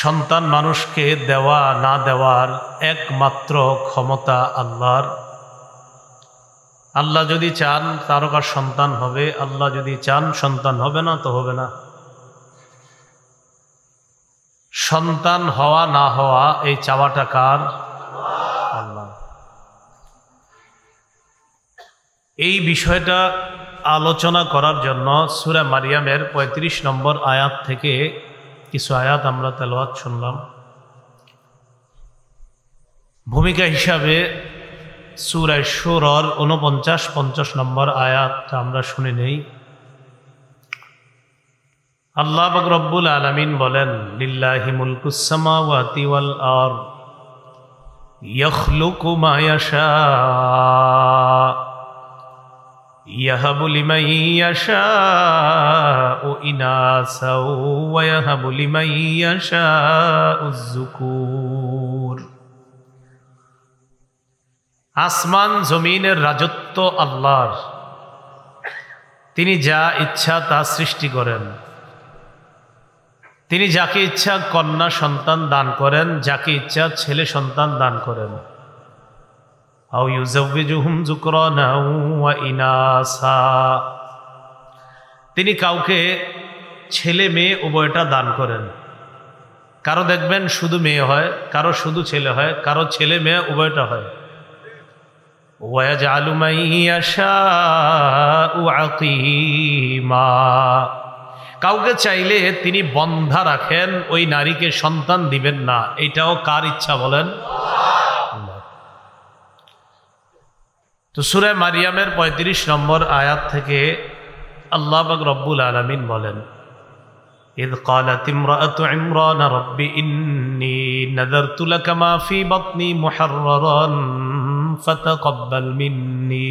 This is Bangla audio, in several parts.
সন্তান মানুষকে দেওয়া না দেওয়ার একমাত্র ক্ষমতা আল্লাহর। আল্লাহ যদি চান তারকার সন্তান হবে, আল্লাহ যদি চান সন্তান হবে না তো হবে না। সন্তান হওয়া না হওয়া এই চাওয়াটা কার? আল্লাহ। এই বিষয়টা আলোচনা করার জন্য সূরা মারিয়ামের ৩৫ নম্বর আয়াত থেকে কিছু আয়াত আমরা তেলাওয়াত শুনলাম। ভূমিকা হিসাবে সূরা শুরার ৪৯-৫০ নম্বর আয়াতটা আমরা শুনে নেই। আল্লাহ পাক রব্বুল আলামিন বলেন, লিল্লাহি মুলকুস সামাওয়াতি ওয়াল আরদ ইয়াখলুকু মা ইয়াশা ইয়াহাবু লিমান ইয়াশাউ ইনাসা ওয়া ইয়াহাবু লিমান ইয়াশাউ যুকুর। আসমান জমিনের রাজত্ব আল্লাহর। তিনি যা ইচ্ছা তা সৃষ্টি করেন। তিনি যাকে ইচ্ছা কন্যা সন্তান দান করেন, যাকে ইচ্ছা ছেলে সন্তান দান করেন। আও ইউযাওয়িজুহুম যুকরানা ওয়া ইনাসা। তিনি কাউকে ছেলে মেয়ে উভয়টা দান করেন। কারো দেখবেন শুধু মেয়ে হয়, কারো শুধু ছেলে হয়, কারো ছেলে মেয়ে উভয়টা হয়। ওয়ায়াজআলু মান ইয়াশাউ আকিমা। কাউকে চাইলে তিনি বন্ধা রাখেন, ওই নারীকে সন্তান দিবেন না। এটাও কার ইচ্ছা বলেন? তো সূরা মারিয়ামের ৩৫ নম্বর আয়াত থেকে আল্লাহ পাক রব্বুল আলামিন বলেন, ইয ক্বালাত ইমরাআতু ইমরান রব্বি ইন্নী নাযারতু লাকা মা ফী বাতনি মুহাররারান ফাতাকাব্বাল মিন্নী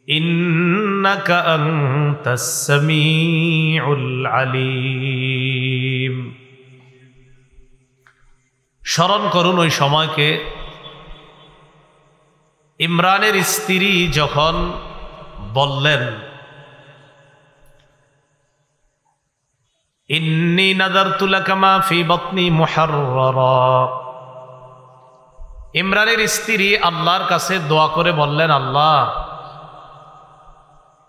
ইন্নাকা আনতাস সামিউল আলীম। স্মরণ করুন ওই সময়কে, ইমরানের স্ত্রী যখন বললেন, ইন্নী নাযারতু লাকা মা ফী বাতনি মুহাররারা। ইমরানের স্ত্রী আল্লাহর কাছে দোয়া করে বললেন, আল্লাহ,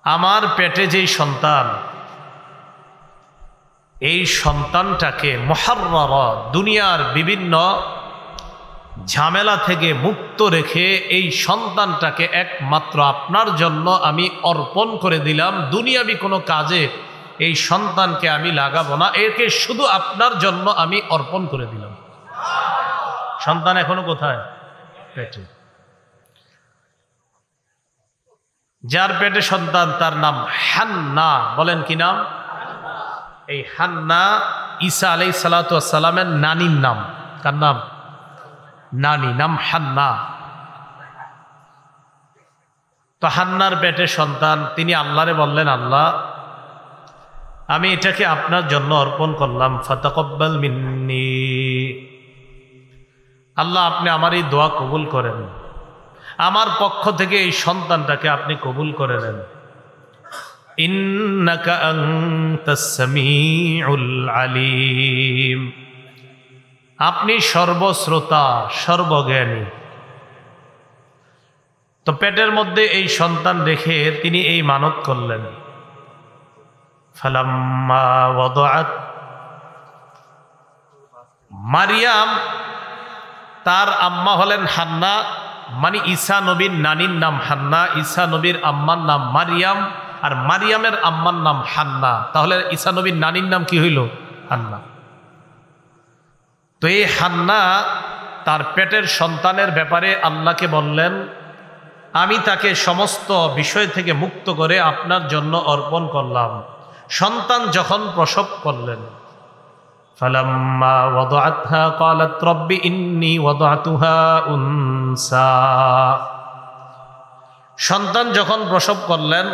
আমার পেটে যেই সন্তান, এই সন্তানটাকে মুহাররারা, দুনিয়ার বিভিন্ন ঝামেলা থেকে মুক্ত রেখে এই সন্তানটাকে একমাত্র আপনার জন্য আমি অর্পণ করে দিলাম। দুনিয়াবি কোনো কাজে এই সন্তানকে আমি লাগাবো না, একে শুধু আপনার জন্য আমি অর্পণ করে দিলাম। সন্তান এখনো কোথায়? পেটে। যার পেটে সন্তান তার নাম হান্না। বলেন কি নাম? এই হান্না ঈসা আলাইহিস সালাতু ওয়াস সালামের নানির নাম। কার নাম? নানি, নাম হান্না। তো হান্নার পেটে সন্তান, তিনি আল্লাহরে বললেন, আল্লাহ, আমি এটাকে আপনার জন্য অর্পণ করলাম, ফাতাকাব্বাল মিন্নি। আল্লাহ, আপনি আমার এই দোয়া কবুল করেন, আমার পক্ষ থেকে এই সন্তানটাকে আপনি কবুল করে নেন। ইন্নাকা আনতাস সামিউল আলীম। আপনি সর্বশ্রোতা, সর্বজ্ঞানী। তো পেটের মধ্যে এই সন্তান রেখে তিনি এই মানত করলেন। ফালাম্মা ওয়াদাআত, মারিয়াম, তার আম্মা হলেন হান্না, মানে ঈসা নবীর নানির নাম হান্না, ঈসা নবীর আম্মার নাম মারিয়াম, আর মারিয়ামের আম্মার নাম হান্না। তাহলে ঈসা নবীর নানির নাম কি হইল? হান্না। তো এই হান্না তার পেটের সন্তানের ব্যাপারে আল্লাহকে বললেন, আমি তাকে সমস্ত বিষয় থেকে মুক্ত করে আপনার জন্য অর্পণ করলাম। সন্তান যখন প্রসব করলেন, ফালাম্মা ওয়াদাআতহা ক্বালাত রব্বি ইন্নী ওয়াদাতুহা উনসা। সন্তান যখন প্রসব করলেন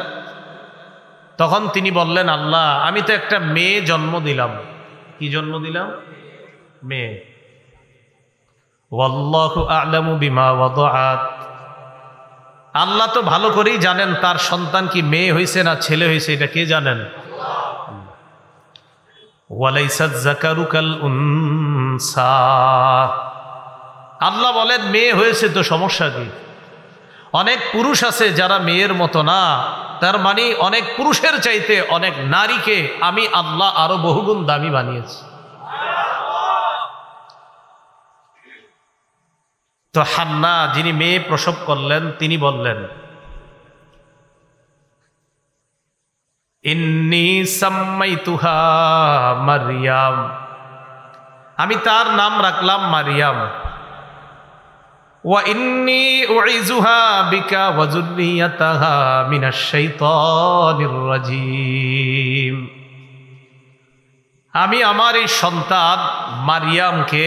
তখন তিনি বললেন, আল্লাহ, আমি তো একটা মেয়ে জন্ম দিলাম। কি জন্ম দিলাম? মেয়ে। ওয়াল্লাহু আ'লামু বিমা ওয়াদাআত। আল্লাহ তো ভালো করেই জানেন তার সন্তান কি মেয়ে হয়েছে না ছেলে হয়েছে, এটা কে জানেন? ওয়ালাইসাত যাকারু কাল উনসা। আল্লাহ বলেন মেয়ে হয়েছে তো সমস্যা কি? অনেক পুরুষ আছে যারা মেয়ের মতো না, তার মানে অনেক পুরুষের চাইতে অনেক নারীকে আমি আল্লাহ আরো বহুগুণ দামি বানিয়েছি। তো হান্না যিনি মেয়ে প্রসব করলেন তিনি বললেন, ইন্নী সাম্মাইতুহা মারইয়াম, আমি তার নাম রাখলাম মারিয়াম। ওয়া ইন্নী উইযুহা বিকা ওয়া যুররিয়াতাহা মিনাশ শাইতানির রাজীম, আমি আমার এই সন্তান মারিয়ামকে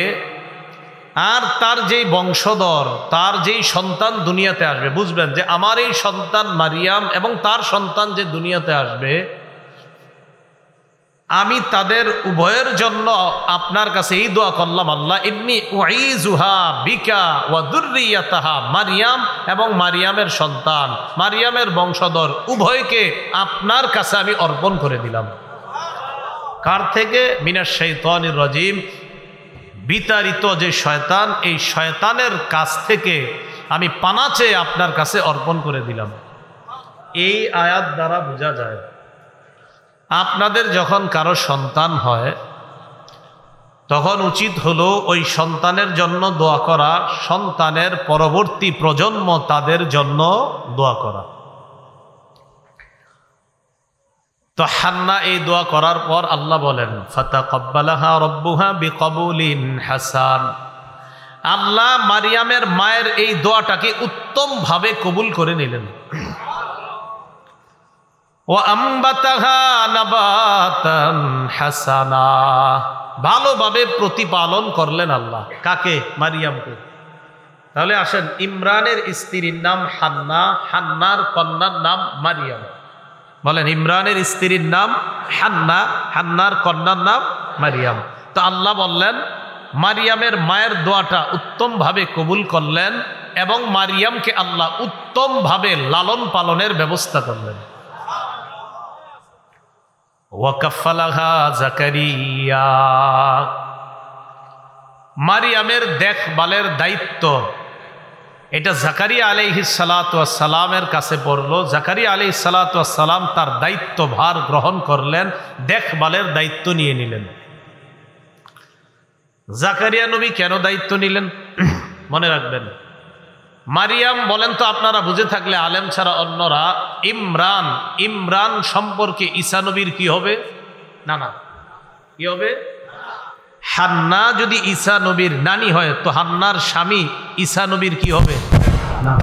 আর তার যেই বংশধর, তার যেই সন্তান দুনিয়াতে আসবে, বুঝবেন যে আমার এই সন্তান মারিয়াম এবং তার সন্তান যে দুনিয়াতে আসবে, আমি তাদের উভয়ের জন্য আপনার কাছে এই দোয়া করলাম, আল্লাহ ইন্নী উইযুহা বিকা ওয়া যুররিয়াতাহা, মারিয়াম এবং মারিয়ামের সন্তান, মারিয়ামের বংশধর উভয়কে আপনার কাছে আমি অর্পণ করে দিলাম। কার থেকে? মিনাশ শাইতানির রাজীম, বিতাড়িত যে শয়তান, এই শয়তানের কাছ থেকে আমি পানা চেয়ে আপনার কাছে অর্পণ করে দিলাম। এই আয়াত দ্বারা বোঝা যায় আপনাদের যখন কারো সন্তান হয় তখন উচিত হলো ওই সন্তানের জন্য দোয়া করা, সন্তানের পরবর্তী প্রজন্ম তাদের জন্য দোয়া করা। তো হান্না এই দোয়া করার পর আল্লাহ বলেন, ফাতাকাব্বালাহা রাব্বুহা বিকবুলিন হাসান, আল্লাহ মারিয়ামের মায়ের এই দোয়াটাকে উত্তম ভাবে কবুল করে নিলেন। ওয়া আমবাতাহা নাবাতান হাসানা, ভালোভাবে প্রতিপালন করলেন আল্লাহ। কাকে? মারিয়ামকে। তাহলে আসেন, ইমরানের স্ত্রীর নাম হান্না, হান্নার কন্যার নাম মারিয়াম। বলেন, ইমরানের স্ত্রীর নাম হান্না, হান্নার কন্যার নাম মারিয়াম। তো আল্লাহ বললেন মারিয়ামের মায়ের দোয়াটা উত্তম ভাবে কবুল করলেন এবং মারিয়ামকে আল্লাহ উত্তম ভাবে লালন পালনের ব্যবস্থা করলেন। ওয়াকাফালাহা জাকারিয়া, মারিয়ামের দেখভালের দায়িত্ব এটা জাকারিয়া আলাইহিস সালাতু ওয়াস সালামের কাছে পড়ল। জাকারিয়া আলাইহিস সালাতু ওয়াস সালাম তার দায়িত্বভার গ্রহণ করলেন, দেখভালের দায়িত্ব নিয়ে নিলেন। জাকারিয়া নবী কেন দায়িত্ব নিলেন মনে রাখবেন। মারিয়াম বলেন তো আপনারা বুঝে থাকলে আলেম ছাড়া অন্যরা, ইমরান, ইমরান সম্পর্কে ঈসা নবীর কি হবে? নানা। কি হবে? হান্না যদি ঈসা নবীর নানি হয় তো হান্নার স্বামী ঈসা নবীর কি হবে? না।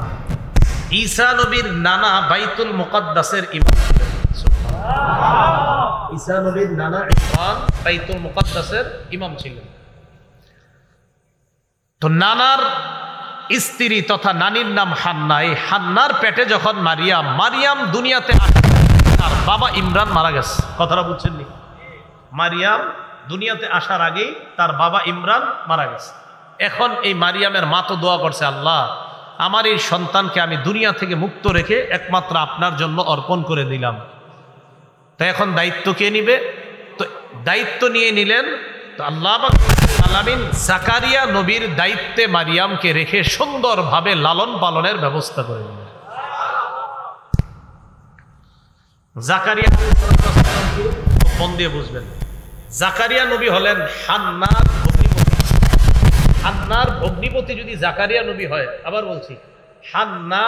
ঈসা নবীর নানা বাইতুল মুকাদ্দাসের ইমাম ছিলেন। ঈসা নবীর নানা ইমরান বাইতুল মুকাদ্দাসের ইমাম ছিলেন। তো নানার স্ত্রী তথা নানির নাম হান্না। এই হান্নার পেটে যখন মারিয়াম, মারিয়াম দুনিয়াতে আসে, তার বাবা ইমরান মারা গেছে। কথাটা বুঝছেন নি? মারিয়াম দুনিয়াতে আসার আগেই তার বাবা ইমরান মারা গেছে। এখন এই মারিয়ামের মা তো দোয়া করছে, আল্লাহ আমার এই সন্তানকে আমি দুনিয়া থেকে মুক্ত রেখে একমাত্র আপনার জন্য অর্পণ করে দিলাম। তো এখন দায়িত্ব কে নিবে? তো দায়িত্ব নিয়ে নিলেন তো আল্লাহ আলামিন জাকারিয়া নবীর দায়িত্বে মারিয়ামকে রেখে সুন্দরভাবে লালন পালনের ব্যবস্থা করে দিলেন। জাকারিয়া মন দিয়ে বুঝবেন, জাকারিয়া নবী হলেন হান্নার ভগ্নিপতি। হান্নার ভগ্নিপতি যদি জাকারিয়া নবী হয়, আবার বলছি, হান্না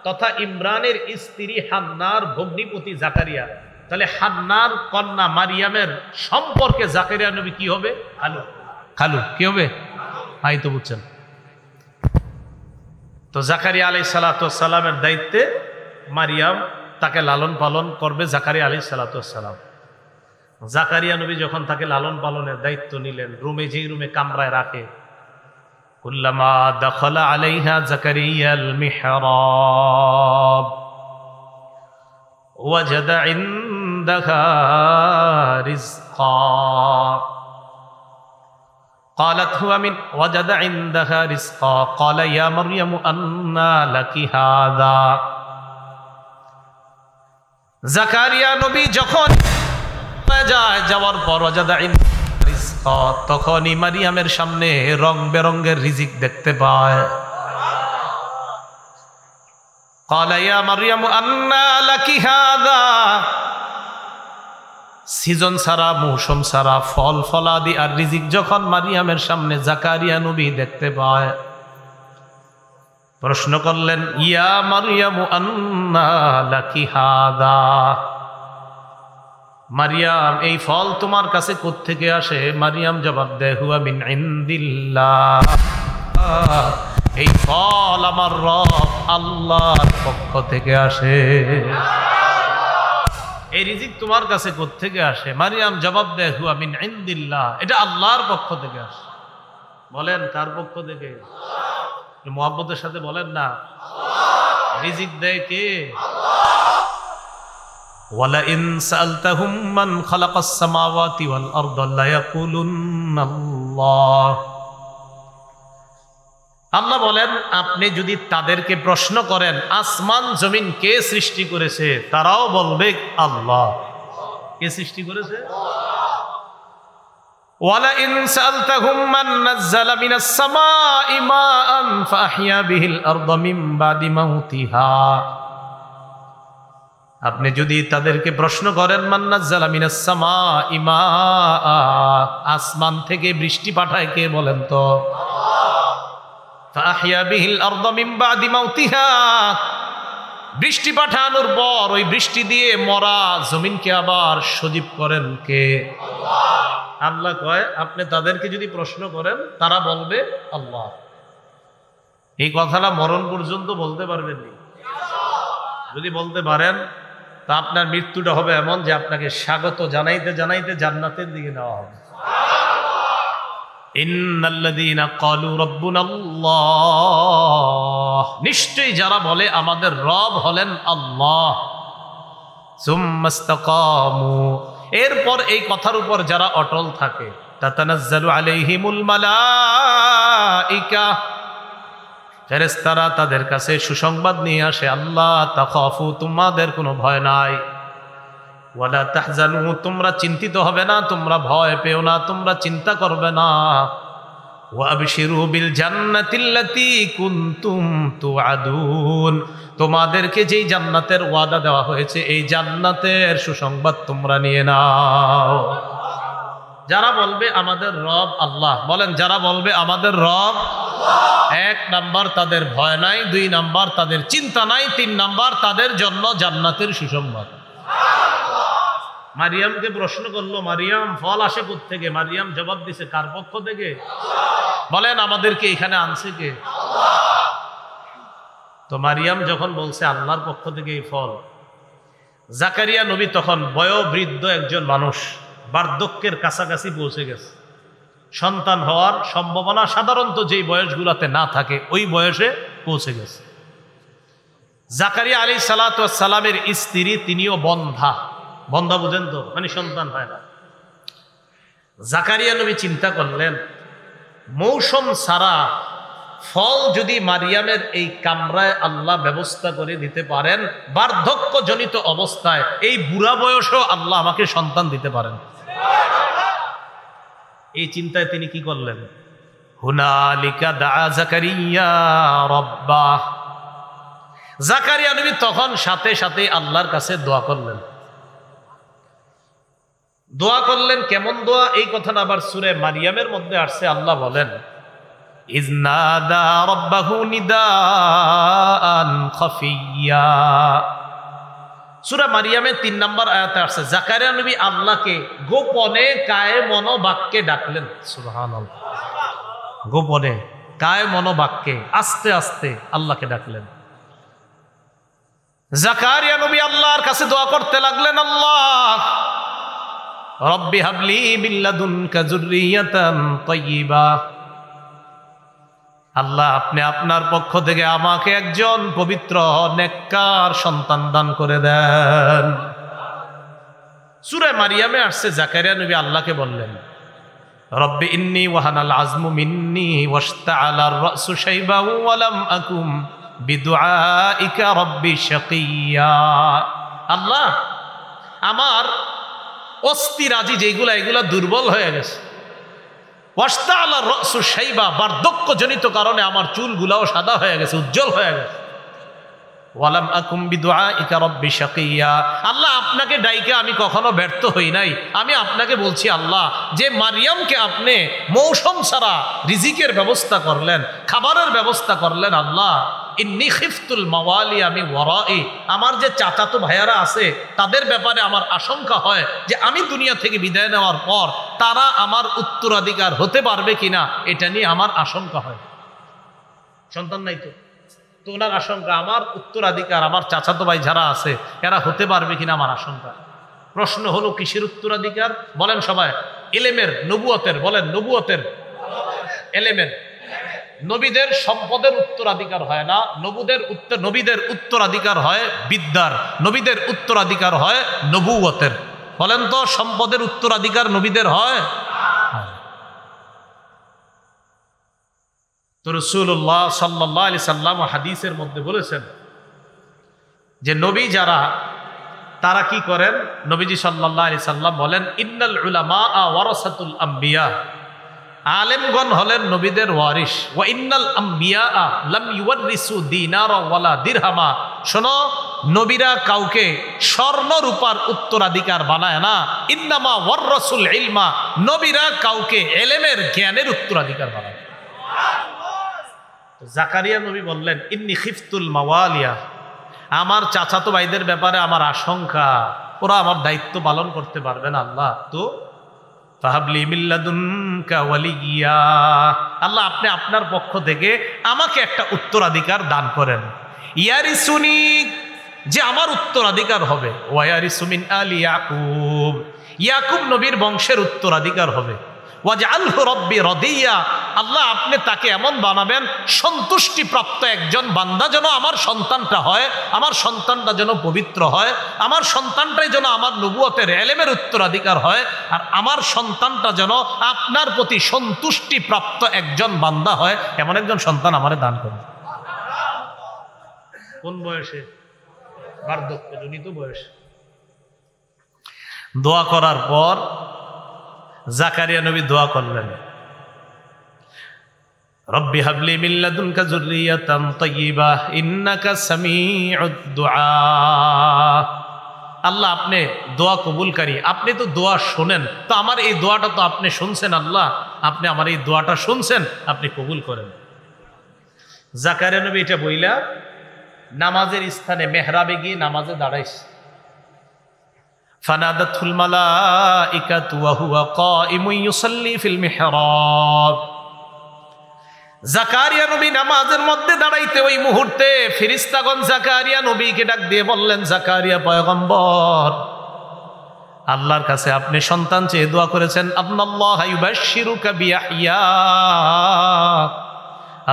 তথা ইমরানের স্ত্রী হান্নার ভগ্নিপতি জাকারিয়া, তাহলে হান্নার কন্যা মারিয়ামের সম্পর্কে জাকারিয়া নবী কি হবে? খালু। খালু কি হবে? আই তো বুঝছেন। তো জাকারিয়া আলাইহিস সালাতু ওয়াস সালামের দায়িত্বে মারিয়াম তাকে লালন পালন করবে জাকারিয়া আলাইহিস সালাতু ওয়াস সালাম। জাকারিয়া নবী যখন তাকে লালন পালনের দায়িত্ব নিলেন, রুমে যেই রুমে কামরায় রাখে, কুল্লামা দাখালা আলাইহা জাকারিয়াল মিহরাব ওয়াজাদা ইনদাহা রিজকা قالت هو من وجد عندها رزقا قال يا مريم أنى لك هذا। জাকারিয়া নবী যখন যায়, যাওয়ার পর তখনই মারিয়ামের সামনে রং বেরঙের রিজিক দেখতে পায়। قال يا مريم أنى لك هذا, সিজন ছাড়া মৌসুম ছাড়া ফল ফলাদি আর রিজিক যখন মারিয়ামের সামনে জাকারিয়া নবী দেখতে পায়, প্রশ্ন করলেন ইয়া মারিয়াম আন্না লাকি হাদা, মারিয়াম এই ফল তোমার কাছে কোত্থেকে আসে? মারিয়াম জবাব দেয় হুয়া মিন ইনদিল্লাহ, এই ফল আমার রব আল্লাহর পক্ষ থেকে আসে। এই রিজিক তোমার কাছে কোত্থেকে আসে? মারিয়াম জবাব দেয় হুয়া মিন ইনদিল্লাহ, এটা আল্লাহর পক্ষ থেকে আসে। বলেন কার পক্ষ থেকে? মুহাব্বতের সাথে বলেন না, রিজিক দেয় কে? ওয়ালা ইন সালতাহুম মান খালাকাস সামাওয়াতি ওয়াল আরদা লা ইয়াকুলুন্না আল্লাহ। আল্লাহ বলেন আপনি যদি তাদেরকে প্রশ্ন করেন আসমান জমিন কে সৃষ্টি করেছে, তারাও বলবে আল্লাহ। কে সৃষ্টি করেছে? ওয়ালা ইন সালতাহুম মান নাযালা মিনাস সামাই মাআন ফাহইয়া বিহিল আরদা মিন বাদি মাউতিহা। আপনি যদি তাদেরকে প্রশ্ন করেন মান নাযালা মিনাস সামাই মাআ, আসমান থেকে বৃষ্টি পাঠায় কে বলেন তো? ফাহইয়া বিহিল আরদা মিন বাদি মাউতিহা, বৃষ্টি পাঠানোর পর ওই বৃষ্টি দিয়ে মরা জমিনকে আবার সজীব করেন কে? আল্লাহ কয় আপনি তাদেরকে যদি প্রশ্ন করেন তারা বলবে আল্লাহ। এই কথাটা মরণ পর্যন্ত বলতে পারবেন না। যদি বলতে পারেন তা আপনার মৃত্যুটা হবে এমন যে আপনাকে স্বাগত জানাইতে জানাইতে জান্নাতের দিকে নেওয়া হবে। ইন্নাল্লাযীনা ক্বালু রাব্বুনাল্লাহ, নিশ্চয়ই যারা বলে আমাদের রব হলেন আল্লাহ, সুম্মাস্তাকামু, এরপর এই কথার উপর যারা অটল থাকে, তাতানাজ্জালু আলাইহিমুল মালাইকা, ফেরেশতারা তাদের কাছে সুসংবাদ নিয়ে আসে আল্লাহ তাখাফু, তোমাদের কোনো ভয় নাই, ওয়ালা তাহজানু, তোমরা চিন্তিত হবে না, তোমরা ভয় পেও না, তোমরা চিন্তা করবে না, ওয়া আবশিরু বিল জান্নাতিল্লাতী কুনতুম তুআদুন, তোমাদেরকে যেই জান্নাতের ওয়াদা দেওয়া হয়েছে এই জান্নাতের সুসংবাদ তোমরা নিয়ে নাও। যারা বলবে আমাদের রব আল্লাহ, বলেন যারা বলবে আমাদের রব আল্লাহ, 1 নাম্বার তাদের ভয় নাই, 2 নাম্বার তাদের চিন্তা নাই, 3 নাম্বার তাদের জন্য জান্নাতের সুসংবাদ। মারিয়ামকে প্রশ্ন করলো মারিয়াম ফল আসে কোত্থেকে? মারিয়াম জবাব দিছে কার পক্ষ থেকে? বলেন আমাদেরকে এখানে আনছে কে? তো মারিয়াম যখন বলছে আল্লাহর পক্ষ থেকে এই ফল, জাকারিয়া নবী তখন বয়োবৃদ্ধ একজন মানুষ, বার্ধক্যের কাছাকাছি পৌঁছে গেছে, সন্তান হওয়ার সম্ভাবনা সাধারণত যেই বয়সগুলোতে না থাকে ওই বয়সে পৌঁছে গেছে। জাকারিয়া আলাইহিস সালাতু ওয়াস সালামের স্ত্রী তিনিও বন্ধা, বন্ধা বুঝেন তো, মানে সন্তান হয় না। জাকারিয়া নবী চিন্তা করলেন মৌসুম ছাড়া ফল যদি মারিয়ামের এই কামরায় আল্লাহ ব্যবস্থা করে দিতে পারেন, বার্ধক্যজনিত অবস্থায় এই বুড়া বয়সেও আল্লাহ আমাকে সন্তান দিতে পারেন। এই চিন্তায় তিনি কি করলেন? হুনালিকা দা জাকারিয়া রাব্বাহ, জাকারিয়া নবী তখন সাথে সাথে আল্লাহর কাছে দোয়া করলেন। দোয়া করলেন কেমন দোয়া? এই কথাটা আবার সূরা মারিয়ামের মধ্যে আসছে। আল্লাহ বলেন ইজনাদা রাব্বাহু নিদাআন খাফিয়া, সূরা মারিয়ামের 3 নম্বর আয়াতে আসছে জাকারিয়া নবী আল্লাহকে গোপনে কায়ে মনোবাক্যে ডাকলেন। সুবহানাল্লাহ, গোপনে কায়ে মনোবাক্যে আস্তে আস্তে আল্লাহকে ডাকলেন। জাকারিয়া নবী আল্লাহর কাছে দোয়া করতে লাগলেন, আল্লাহ রব্বি হাবলি মিন লাদুনকা যুররিয়াতান তাইয়্যিবা, আল্লাহ আপনি আপনার পক্ষ থেকে আমাকে একজন পবিত্র নেককার সন্তান দান করে দেন। সূরা মারিয়ামে আসছে জাকারিয়া নবী আল্লাহকে বললেন রব্বি ইন্নী ওয়াহানাল আযমু মিন্নী ওয়াশতাআলার রাসু শাইবা ওয়া লাম আকুম বিদুআইকা রব্বি শাকিয়া, আল্লাহ আমার অস্থি রাজি যেগুলা এগুলা দুর্বল হয়ে গেছে। ওয়াস্তাআলা রাসু শাইবা, বার্ধক্যজনিত কারণে আমার চুলগুলাও সাদা হয়ে গেছে, উজ্জ্বল হয়ে গেছে। ওয়ালাম আকুম বিদুআইকা রাব্বি শাকিয়া, আল্লাহ আপনাকে ডাইকে আমি কখনো ব্যর্থ হই নাই। আমি আপনাকে বলছি আল্লাহ, যে মারিয়ামকে আপনি মৌসুম ছাড়া রিজিকের ব্যবস্থা করলেন, খাবারের ব্যবস্থা করলেন, আল্লাহ ইন্নী খিফতুল মাওয়ালি, আমি ওয়ারাই, আমার যে চাচাতো ভাইয়ারা আছে তাদের ব্যাপারে আমার আশঙ্কা হয় যে আমি দুনিয়া থেকে বিদায় নেওয়ার পর তারা আমার উত্তরাধিকার হতে পারবে কিনা, এটা নিয়ে আমার আশঙ্কা হয়। সন্তান নাই তো, তো ওনার আশঙ্কা আমার উত্তরাধিকার, আমার চাচাতো ভাই যারা আছে এরা হতে পারবে কিনা আমার আশঙ্কা। প্রশ্ন হলো কিসের উত্তরাধিকার বলেন সবাই? ইলমের, নবুয়তের। বলেন নবুয়তের, ইলমের। নবীদের সম্পদের উত্তরাধিকার হয় না, নবীদের উত্তরাধিকার হয় বিদ্যার, নবীদের উত্তরাধিকার হয় নবুয়তের। বলেন তো সম্পদের উত্তরাধিকার নবীদের হয়? তো রাসূলুল্লাহ সাল্লাল্লাহু আলাইহি সাল্লাম হাদিসের মধ্যে বলেছেন যে নবী যারা, তারা কি করেন? নবীজি সাল্লাল্লাহু আলাইহি সাল্লাম বলেন, ইন্নাল উলামা ওয়ারাসাতুল আম্বিয়া, আলেমগণ হলেন নবীদের ওয়ারিস। ওয়া ইন্নাল আম্বিয়া লাম ইউওয়ারিসু দিনারা ওয়ালা দিরহামা, শোনো, নবীরা কাউকে স্বর্ণ রূপার উত্তরাধিকার বানায় না। ইন্নামা ওয়ারাসুল ইলমা, নবীরা কাউকে ইলমের, জ্ঞানের উত্তরাধিকার বানায়। জাকারিয়া নবী বললেন, ইন্নী খিফতুল মাওয়ালিয়া, আমার চাচাতো ভাইদের ব্যাপারে আমার আশঙ্কা, ওরা আমার দায়িত্ব পালন করতে পারবে না। আল্লাহ তো ফাহাবলি মিল্লাদুনকা ওয়ালিয়া, আল্লাহ আপনি আপনার পক্ষ থেকে আমাকে একটা উত্তরাধিকার দান করেন। ইয়ারিসুনি, যে আমার উত্তরাধিকার হবে। ওয়ারিসু মিন আলি ইয়াকুব, ইয়াকুব নবীর বংশের উত্তরাধিকার হবে। ওয়াজআলহু রাব্বি রাদিয়া, আল্লাহ আপনি তাকে এমন বানাবেন সন্তুষ্টি প্রাপ্ত একজন বান্দা যেন আমার সন্তানটা হয়, আমার সন্তানটা যেন পবিত্র হয়, আমার সন্তানটাই যেন আমার নবুয়তের ইলমের উত্তরাধিকার হয়, আর আমার সন্তানটা যেন আপনার প্রতি সন্তুষ্টি প্রাপ্ত একজন বান্দা হয়, এমন একজন সন্তান আমারে দান করুন। কোন বয়সে? বার্ধক্যজনিত বয়সে। দোয়া করার পর জাকারিয়া নবী দোয়া করলেন, রব্বি হাবলি মিন লাদুনকা যুররিয়াতান তাইয়্যিবা ইন্নাকা সামিউদ দুআ, আল্লাহ আপনি দোয়া কবুলকারী, আপনি তো দোয়া শোনেন, তো আমার এই দোয়াটা তো আপনি শুনছেন, আল্লাহ আপনি আমার এই দোয়াটা শুনছেন, আপনি কবুল করেন। জাকারিয়া নবী এটা বইলা নামাজের স্থানে মেহরাবে গিয়ে নামাজে দাঁড়াইছে। ফানাদাতুল মালাইকাতু ওয়া হুয়া কাইমুন ইউসাল্লি ফিল মিহরাব, জাকারিয়া নবী নামাজের মধ্যে দাঁড়াইতে ওই মুহূর্তে ফেরেশতাগণ জাকারিয়া নবীকে ডাক দিয়ে বললেন, জাকারিয়া পয়গম্বর, আল্লাহর কাছে আপনি সন্তান চেয়ে দোয়া করেছেন, আল্লাহ ইউবাশশিরুকা বিয়াহইয়া,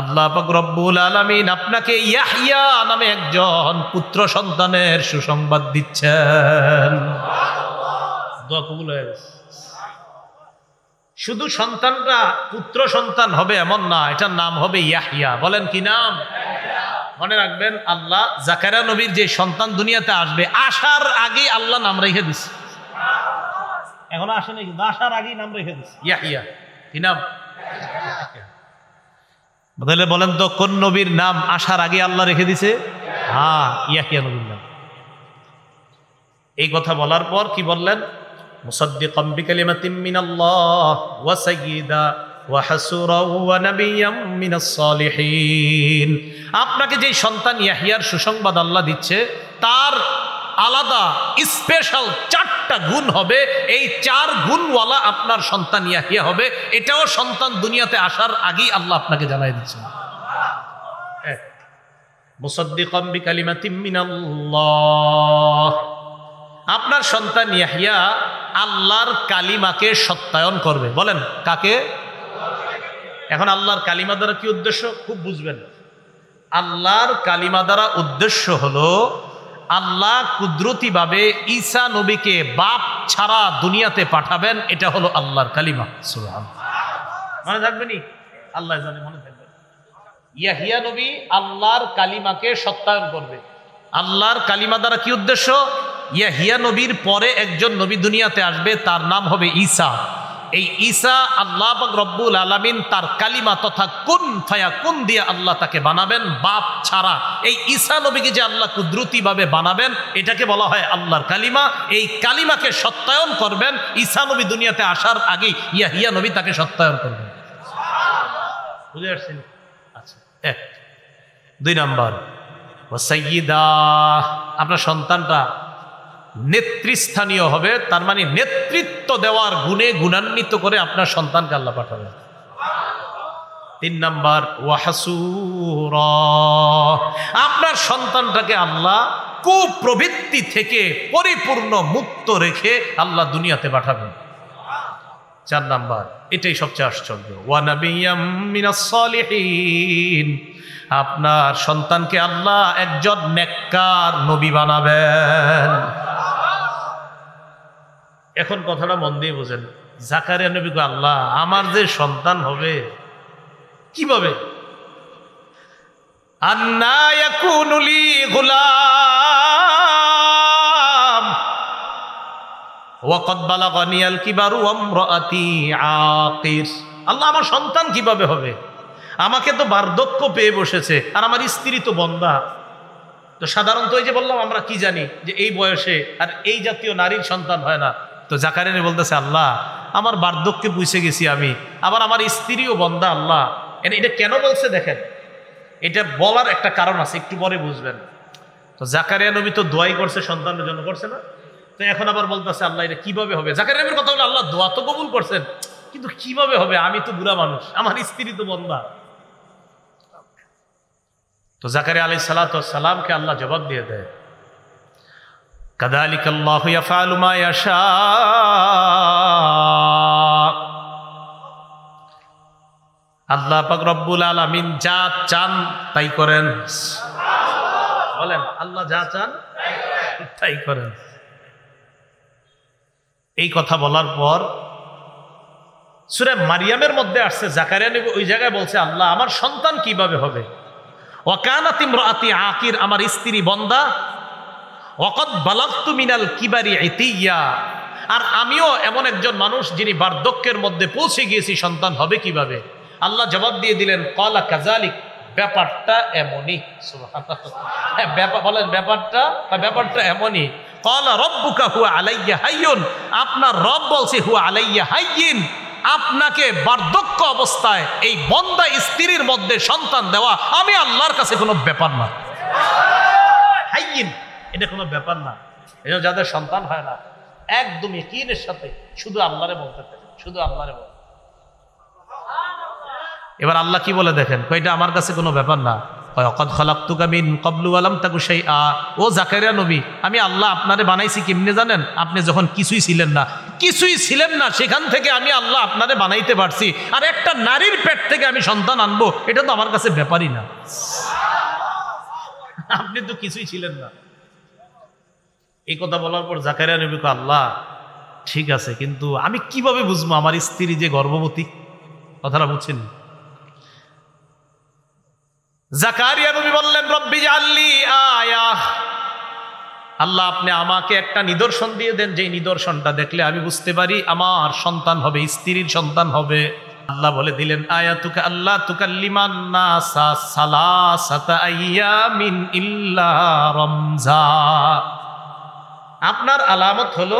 আল্লাহ পাক রব্বুল আলামিন আপনাকে ইয়াহইয়া নামে একজন পুত্র সন্তানের সুসংবাদ দিচ্ছেন। দোয়া কবুল হয়ে গেছে। শুধু সন্তানটা পুত্র সন্তান হবে এমন না, এটার নাম হবে ইয়াহইয়া। বলেন কি নাম? মনে রাখবেন, আল্লাহ জাকারিয়া নবীর যে সন্তান দুনিয়াতে আসবে, আসার আগে আল্লাহ নাম রেখে দিচ্ছে। এখনো আসে নাই, কিন্তু আসার আগেই নাম রেখে দিচ্ছে ইয়াহইয়া। কি নাম? বদলে বলেন তো কোন নবীর নাম আসার আগে আল্লাহ রেখে দিছে? হ্যাঁ, ইয়াহইয়া নবীর নাম। এই কথা বলার পর কি বললেন? মুসাদ্দিকাম বিকালিমাতিন মিনাল্লাহ ওয়া সাইয়্যিদা ওয়া হাসুরা ওয়া নাবিয়্যাম মিনাস সালিহিন, আপনাকে যে সন্তান ইয়াহইয়ার সুসংবাদ আল্লাহ দিচ্ছে, তার আলাদা স্পেশাল 4টা গুণ হবে। এই 4 গুণওয়ালা আপনার সন্তান ইয়াহইয়া হবে। এটাও সন্তান দুনিয়াতে আসার আগেই আল্লাহ আপনাকে জানাই দিচ্ছেন। মুসাদ্দিকাম বিকালিমাতিন মিনাল্লাহ, আপনার সন্তান ইয়াহইয়া আল্লাহর কালিমাকে সত্যায়ন করবে। বলেন কাকে? এখন আল্লাহর কালিমা দ্বারা কি উদ্দেশ্য? খুব বুঝবেন। আল্লাহর কালিমা দ্বারা উদ্দেশ্য হলো আল্লাহ কুদরতিভাবে ঈসা নবীকে বাপ ছাড়া দুনিয়াতে পাঠাবেন, এটা হলো আল্লাহর কালিমা। সুবহানাল্লাহ, মনে থাকবেনি? আল্লাহ জানে, মনে থাকবে। ইয়াহইয়া নবী আল্লাহর কালিমাকে সত্যায়ন করবে। আল্লাহর কালিমা দ্বারা কি উদ্দেশ্য? ইয়াহিয়া নবীর পরে একজন নবী দুনিয়াতে আসবে, তার নাম হবে ঈসা। এই ঈসা আল্লাহ পাক রব্বুল আলামিন তার কালিমা তথা কুন ফায়াকুন দিয়ে আল্লাহ তাকে বানাবেন, বাপ ছাড়া। এই ঈসা নবীকে যে আল্লাহ কুদরতিভাবে বানাবেন, এটাকে বলা হয় আল্লাহর কালিমা। এই কালিমাকে সত্যায়ন করবেন ঈসা নবী দুনিয়াতে আসার আগে ইয়াহিয়া নবী তাকে সত্যায়ন করবেন। বুঝে আসছেন? আচ্ছা, 1 2 নাম্বার ওয়াসাইয়্যিদা, আপনার সন্তানটা নেতৃস্থানীয় হবে, তার মানে নেতৃত্ব দেওয়ার গুণে গুণান্বিত করে আপনার সন্তানকে আল্লাহ পাঠাবেন। 3 নাম্বার ওয়াহাসুরা, আপনার সন্তানটাকে আল্লাহ কুপ্রবৃত্তি থেকে পরিপূর্ণ মুক্ত রেখে আল্লাহ দুনিয়াতে পাঠাবেন। 4 নাম্বার, এটাই সবচেয়ে আশ্চর্য, ওয়া নাবিয়্যাম মিনাস সালিহিন, আপনার সন্তানকে আল্লাহ একজন নেককার নবী বানাবেন। এখন কথাটা মন দিয়ে বোঝেন, জাকারিয়া নবীকে আল্লাহ আমার যে সন্তান হবে কিভাবে, আন্না ইয়াকুনু লি গুলাম ওয়া ক্বাদ বালাগানিয়াল কিবারু ওয়া ইমরাআতি আকির, আল্লাহ আমার সন্তান কিভাবে হবে, আমাকে তো বার্ধক্য পেয়ে বসেছে আর আমার স্ত্রী তো বন্ধা। তো সাধারণত এই যে বললাম আমরা কি জানি যে এই বয়সে আর এই জাতীয় নারীর সন্তান হয় না। তো জাকারিয়া বলতেছে আল্লাহ আমার বার্ধক্যে বুঝে গেছি আমি, আবার আমার স্ত্রীও বন্ধা। আল্লাহ এটা কেন বলছে দেখেন, এটা বলার একটা কারণ আছে, একটু পরে বুঝবেন। তো জাকারিয়া নবী তো দোয়াই করছে সন্তানের জন্য, করছে না? তো এখন আবার বলতেছে আল্লাহ এটা কিভাবে হবে। জাকারিয়া নবীর কথা বলে আল্লাহ দোয়া তো কবুল করছেন, কিন্তু কিভাবে হবে, আমি তো বুড়া মানুষ, আমার স্ত্রী তো বন্ধা। তো জাকারিয়া আলাইহিস সালাতু ওয়াস সালামকে আল্লাহ জবাব দিয়ে দেয়, কাযালিকা আল্লাহু ইয়াফআলু মা ইয়াশা, আল্লাহ পাক রব্বুল আলামিন যা চান তাই করেন। বলেন আল্লাহ যা চান তাই করেন। এই কথা বলার পর সূরা মারিয়ামের মধ্যে আসছে, জাকারিয়া নবী ওই জায়গায় বলছে আল্লাহ আমার সন্তান কিভাবে হবে, ওয়া কানাত ইমরাআতি আকির, আমার স্ত্রী বন্ধা, ওয়া ক্বাদ বালাগতু মিনাল কিবারি ইতিয়া, আর আমিও এমন একজন মানুষ যিনি বার্ধক্যের মধ্যে পৌঁছে গিয়েছি, সন্তান হবে কিভাবে। আল্লাহ জবাব দিয়ে দিলেন ক্বালা কাযালিক, ব্যাপারটা এমনই। সুবহানাল্লাহ, বলেন ব্যাপারটা এমনই। ক্বালা রাব্বুকা হুয়া আলাইয়া হাইয়ুন, আপনার রব বলছে হুয়া আলাইয়া হাইয়িন, আপনাকে বার্ধক্য অবস্থায় এই বন্ধা স্ত্রীর মধ্যে সন্তান দেওয়া আমি আল্লাহর কাছে কোনো ব্যাপার না। হাইয়িন, এটা কোনো ব্যাপার না। এই যাদের সন্তান হয় না একদম ইয়াকিনের সাথে শুধু আল্লাহরে বলতে থাকে, শুধু আল্লাহরে বলতে। এবার আল্লাহ কি বলে দেখেন, কয়টা আমার কাছে কোনো ব্যাপার না। ওয়াকাদ খালাকতুকা মিন ক্বাবলু ওয়া লাম তাকু শাইআ, ও জাকারিয়া নবী আমি আল্লাহ আপনারে বানাইছি কেমনে জানেন, আপনি যখন কিছুই ছিলেন না সেখান থেকে আমি আল্লাহ আপনারে বানাইতে পারছি। আর একটা নারীর পেট থেকে আমি সন্তান আনবো, এটা তো আমার কাছে ব্যাপারই না। আপনি তো কিছুই ছিলেন না। এই কথা বলার পর জাকারিয়া নবী কয় আল্লাহ ঠিক আছে, কিন্তু আমি কিভাবে বুঝবো আমার স্ত্রী যে গর্ভবতী? কথাটা বুঝছেন? জাকারিয়া নবী বললেন রব্বি জাআললি আয়া, আল্লাহ আপনি আমাকে একটা নিদর্শন দিয়ে দেন, যে নিদর্শনটা দেখলে আমি বুঝতে পারি আমার সন্তান হবে, স্ত্রীর সন্তান হবে। আল্লাহ বলে দিলেন আয়াতুকা আল্লাহ তুকাল্লিমান নাসা সালাসাতা আইয়ামিন ইল্লা রমজা, আপনার আলামত হলো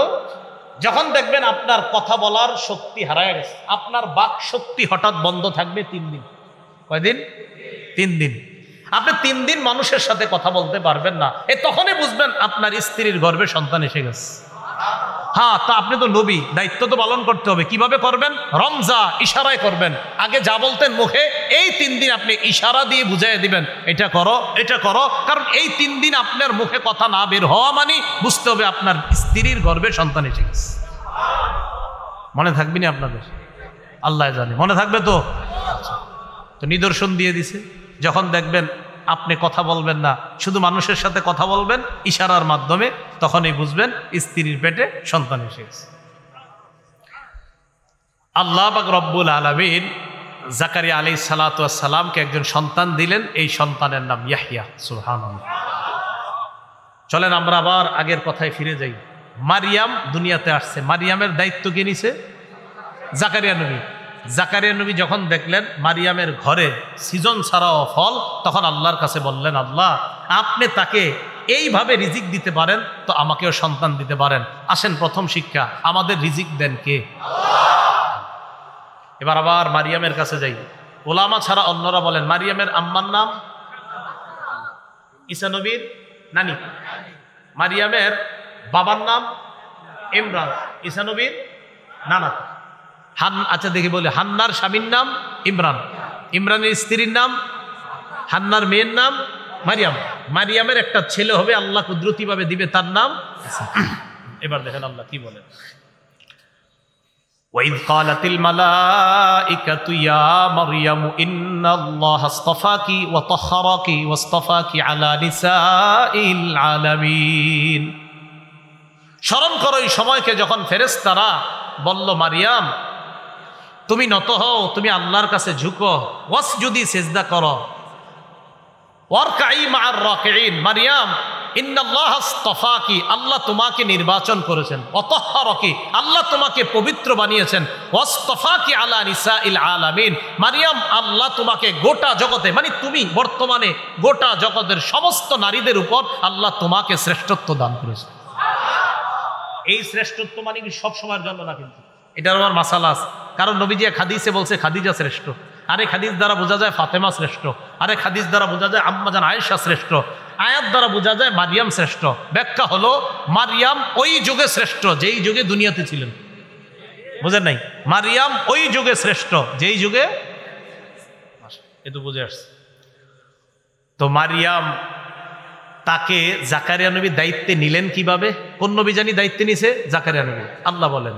যখন দেখবেন আপনার কথা বলার শক্তি হারায় গেছে, আপনার বাক শক্তি হঠাৎ বন্ধ থাকবে 3 দিন। কয়দিন? 3 দিন। আপনি 3 দিন মানুষের সাথে কথা বলতে পারবেন না, তখনই বুঝবেন আপনার স্ত্রীর গর্ভে সন্তান এসে গেছে। হ্যাঁ, তা আপনি তো নবী, দায়িত্ব তো পালন করতে হবে। কিভাবে করবেন? রমজা, ইশারায় করবেন। আগে যা বলতেন মুখে, এই 3 দিন আপনি ইশারা দিয়ে বুঝাইয়া দিবেন এটা করো, এটা করো। কারণ এই 3 দিন আপনার মুখে কথা না বের হওয়া মানে বুঝতে হবে আপনার স্ত্রীর গর্ভে সন্তান এসে গেছে। মনে থাকবে না আপনাদের? আল্লাহ জানে মনে থাকবে তো। তো নিদর্শন দিয়ে দিছে, যখন দেখবেন আপনি কথা বলবেন না, শুধু মানুষের সাথে কথা বলবেন ইশারার মাধ্যমে, তখনই বুঝবেন স্ত্রীর পেটে সন্তান এসে গেছে। আল্লাহ পাক রব্বুল আলামিন জাকারিয়া আলাইহিস সালাতু ওয়াস সালামকে একজন সন্তান দিলেন, এই সন্তানের নাম ইয়াহইয়া। সুবহানাল্লাহ। চলেন আমরা আবার আগের কথায় ফিরে যাই। মারিয়াম দুনিয়াতে আসছে, মারিয়ামের দায়িত্ব কে নিছে? জাকারিয়া নবী। জাকারিয়া নবী যখন দেখলেন মারিয়ামের ঘরে সিজন ছাড়াও ফল, তখন আল্লাহর কাছে বললেন, আল্লাহ আপনি তাকে এইভাবে রিজিক দিতে পারেন তো আমাকেও সন্তান দিতে পারেন। আসেন প্রথম শিক্ষা, আমাদের রিজিক দেন কে? এবার আবার মারিয়ামের কাছে যাই। ওলামা ছাড়া অন্যরা বলেন মারিয়ামের আম্মার নাম ঈসা নবীর নানি, মারিয়ামের বাবার নাম ইমরান, ঈসা নবীর নানা। আচ্ছা দেখি বলে, হান্নার স্বামীর নাম ইমরান, ইমরানের স্ত্রীর নাম, হান্নার মেয়ের নাম মারিয়াম, মারিয়ামের একটা ছেলে হবে আল্লাহ কুদরতি ভাবে দিবে, তার নাম। এবার দেখেন আল্লাহ কি বলেন, وَإِذْ قَالَتِ الْمَلَائِكَةُ يَا مَرْيَمُ إِنَّ اللَّهَ اصْطَفَاكِ وَطَهَّرَكِ وَاصْطَفَاكِ عَلَى نِسَاءِ الْعَالَمِينَ। স্মরণ করো এই সময়কে যখন ফেরেশতারা বলল, মারিয়াম তুমি নত হও, তুমি আল্লাহর কাছে ঝুঁকো, ওয়াসজুদি সিজদা করো, ওয়ারকাই মা'আর রাকিঈন। মারিয়াম ইন্নাল্লাহ আস্তাফাকি, আল্লাহ তোমাকে নির্বাচন করেছেন, ওয়াতাহহারাকি, আল্লাহ তোমাকে পবিত্র বানিয়েছেন, ওয়াসতাফাকি আলা নিসাইল আলামিন। মারিয়াম আল্লাহ তোমাকে গোটা জগতে, মানে তুমি বর্তমানে গোটা জগতের সমস্ত নারীদের উপর আল্লাহ তোমাকে শ্রেষ্ঠত্ব দান করেছেন। এই শ্রেষ্ঠত্ব মানে কি সব সময়ের জন্য না, কিন্তু এটার আমার মাসালা আছে। কারণ নবীজি এক হাদিসে বলছে খাদিজা শ্রেষ্ঠ, আরেক হাদিস দ্বারা বোঝা যায় ফাতেমা শ্রেষ্ঠ, আরেক হাদিস দ্বারা বোঝা যায় আম্মাজান আয়েশা শ্রেষ্ঠ, আয়াত দ্বারা বোঝা যায় মারিয়াম শ্রেষ্ঠ। ব্যাখ্যা হলো মারিয়াম ওই যুগে শ্রেষ্ঠ যেই যুগে দুনিয়াতে ছিলেন, বুঝেন নাই? মারিয়াম ওই যুগে শ্রেষ্ঠ যেই যুগে, এ তো বুঝে আসছে। তো মারিয়াম তাকে জাকারিয়া নবী দায়িত্বে নিলেন কিভাবে? কোন নবী জানি দায়িত্বে নিছে? জাকারিয়া নবী। আল্লাহ বলেন,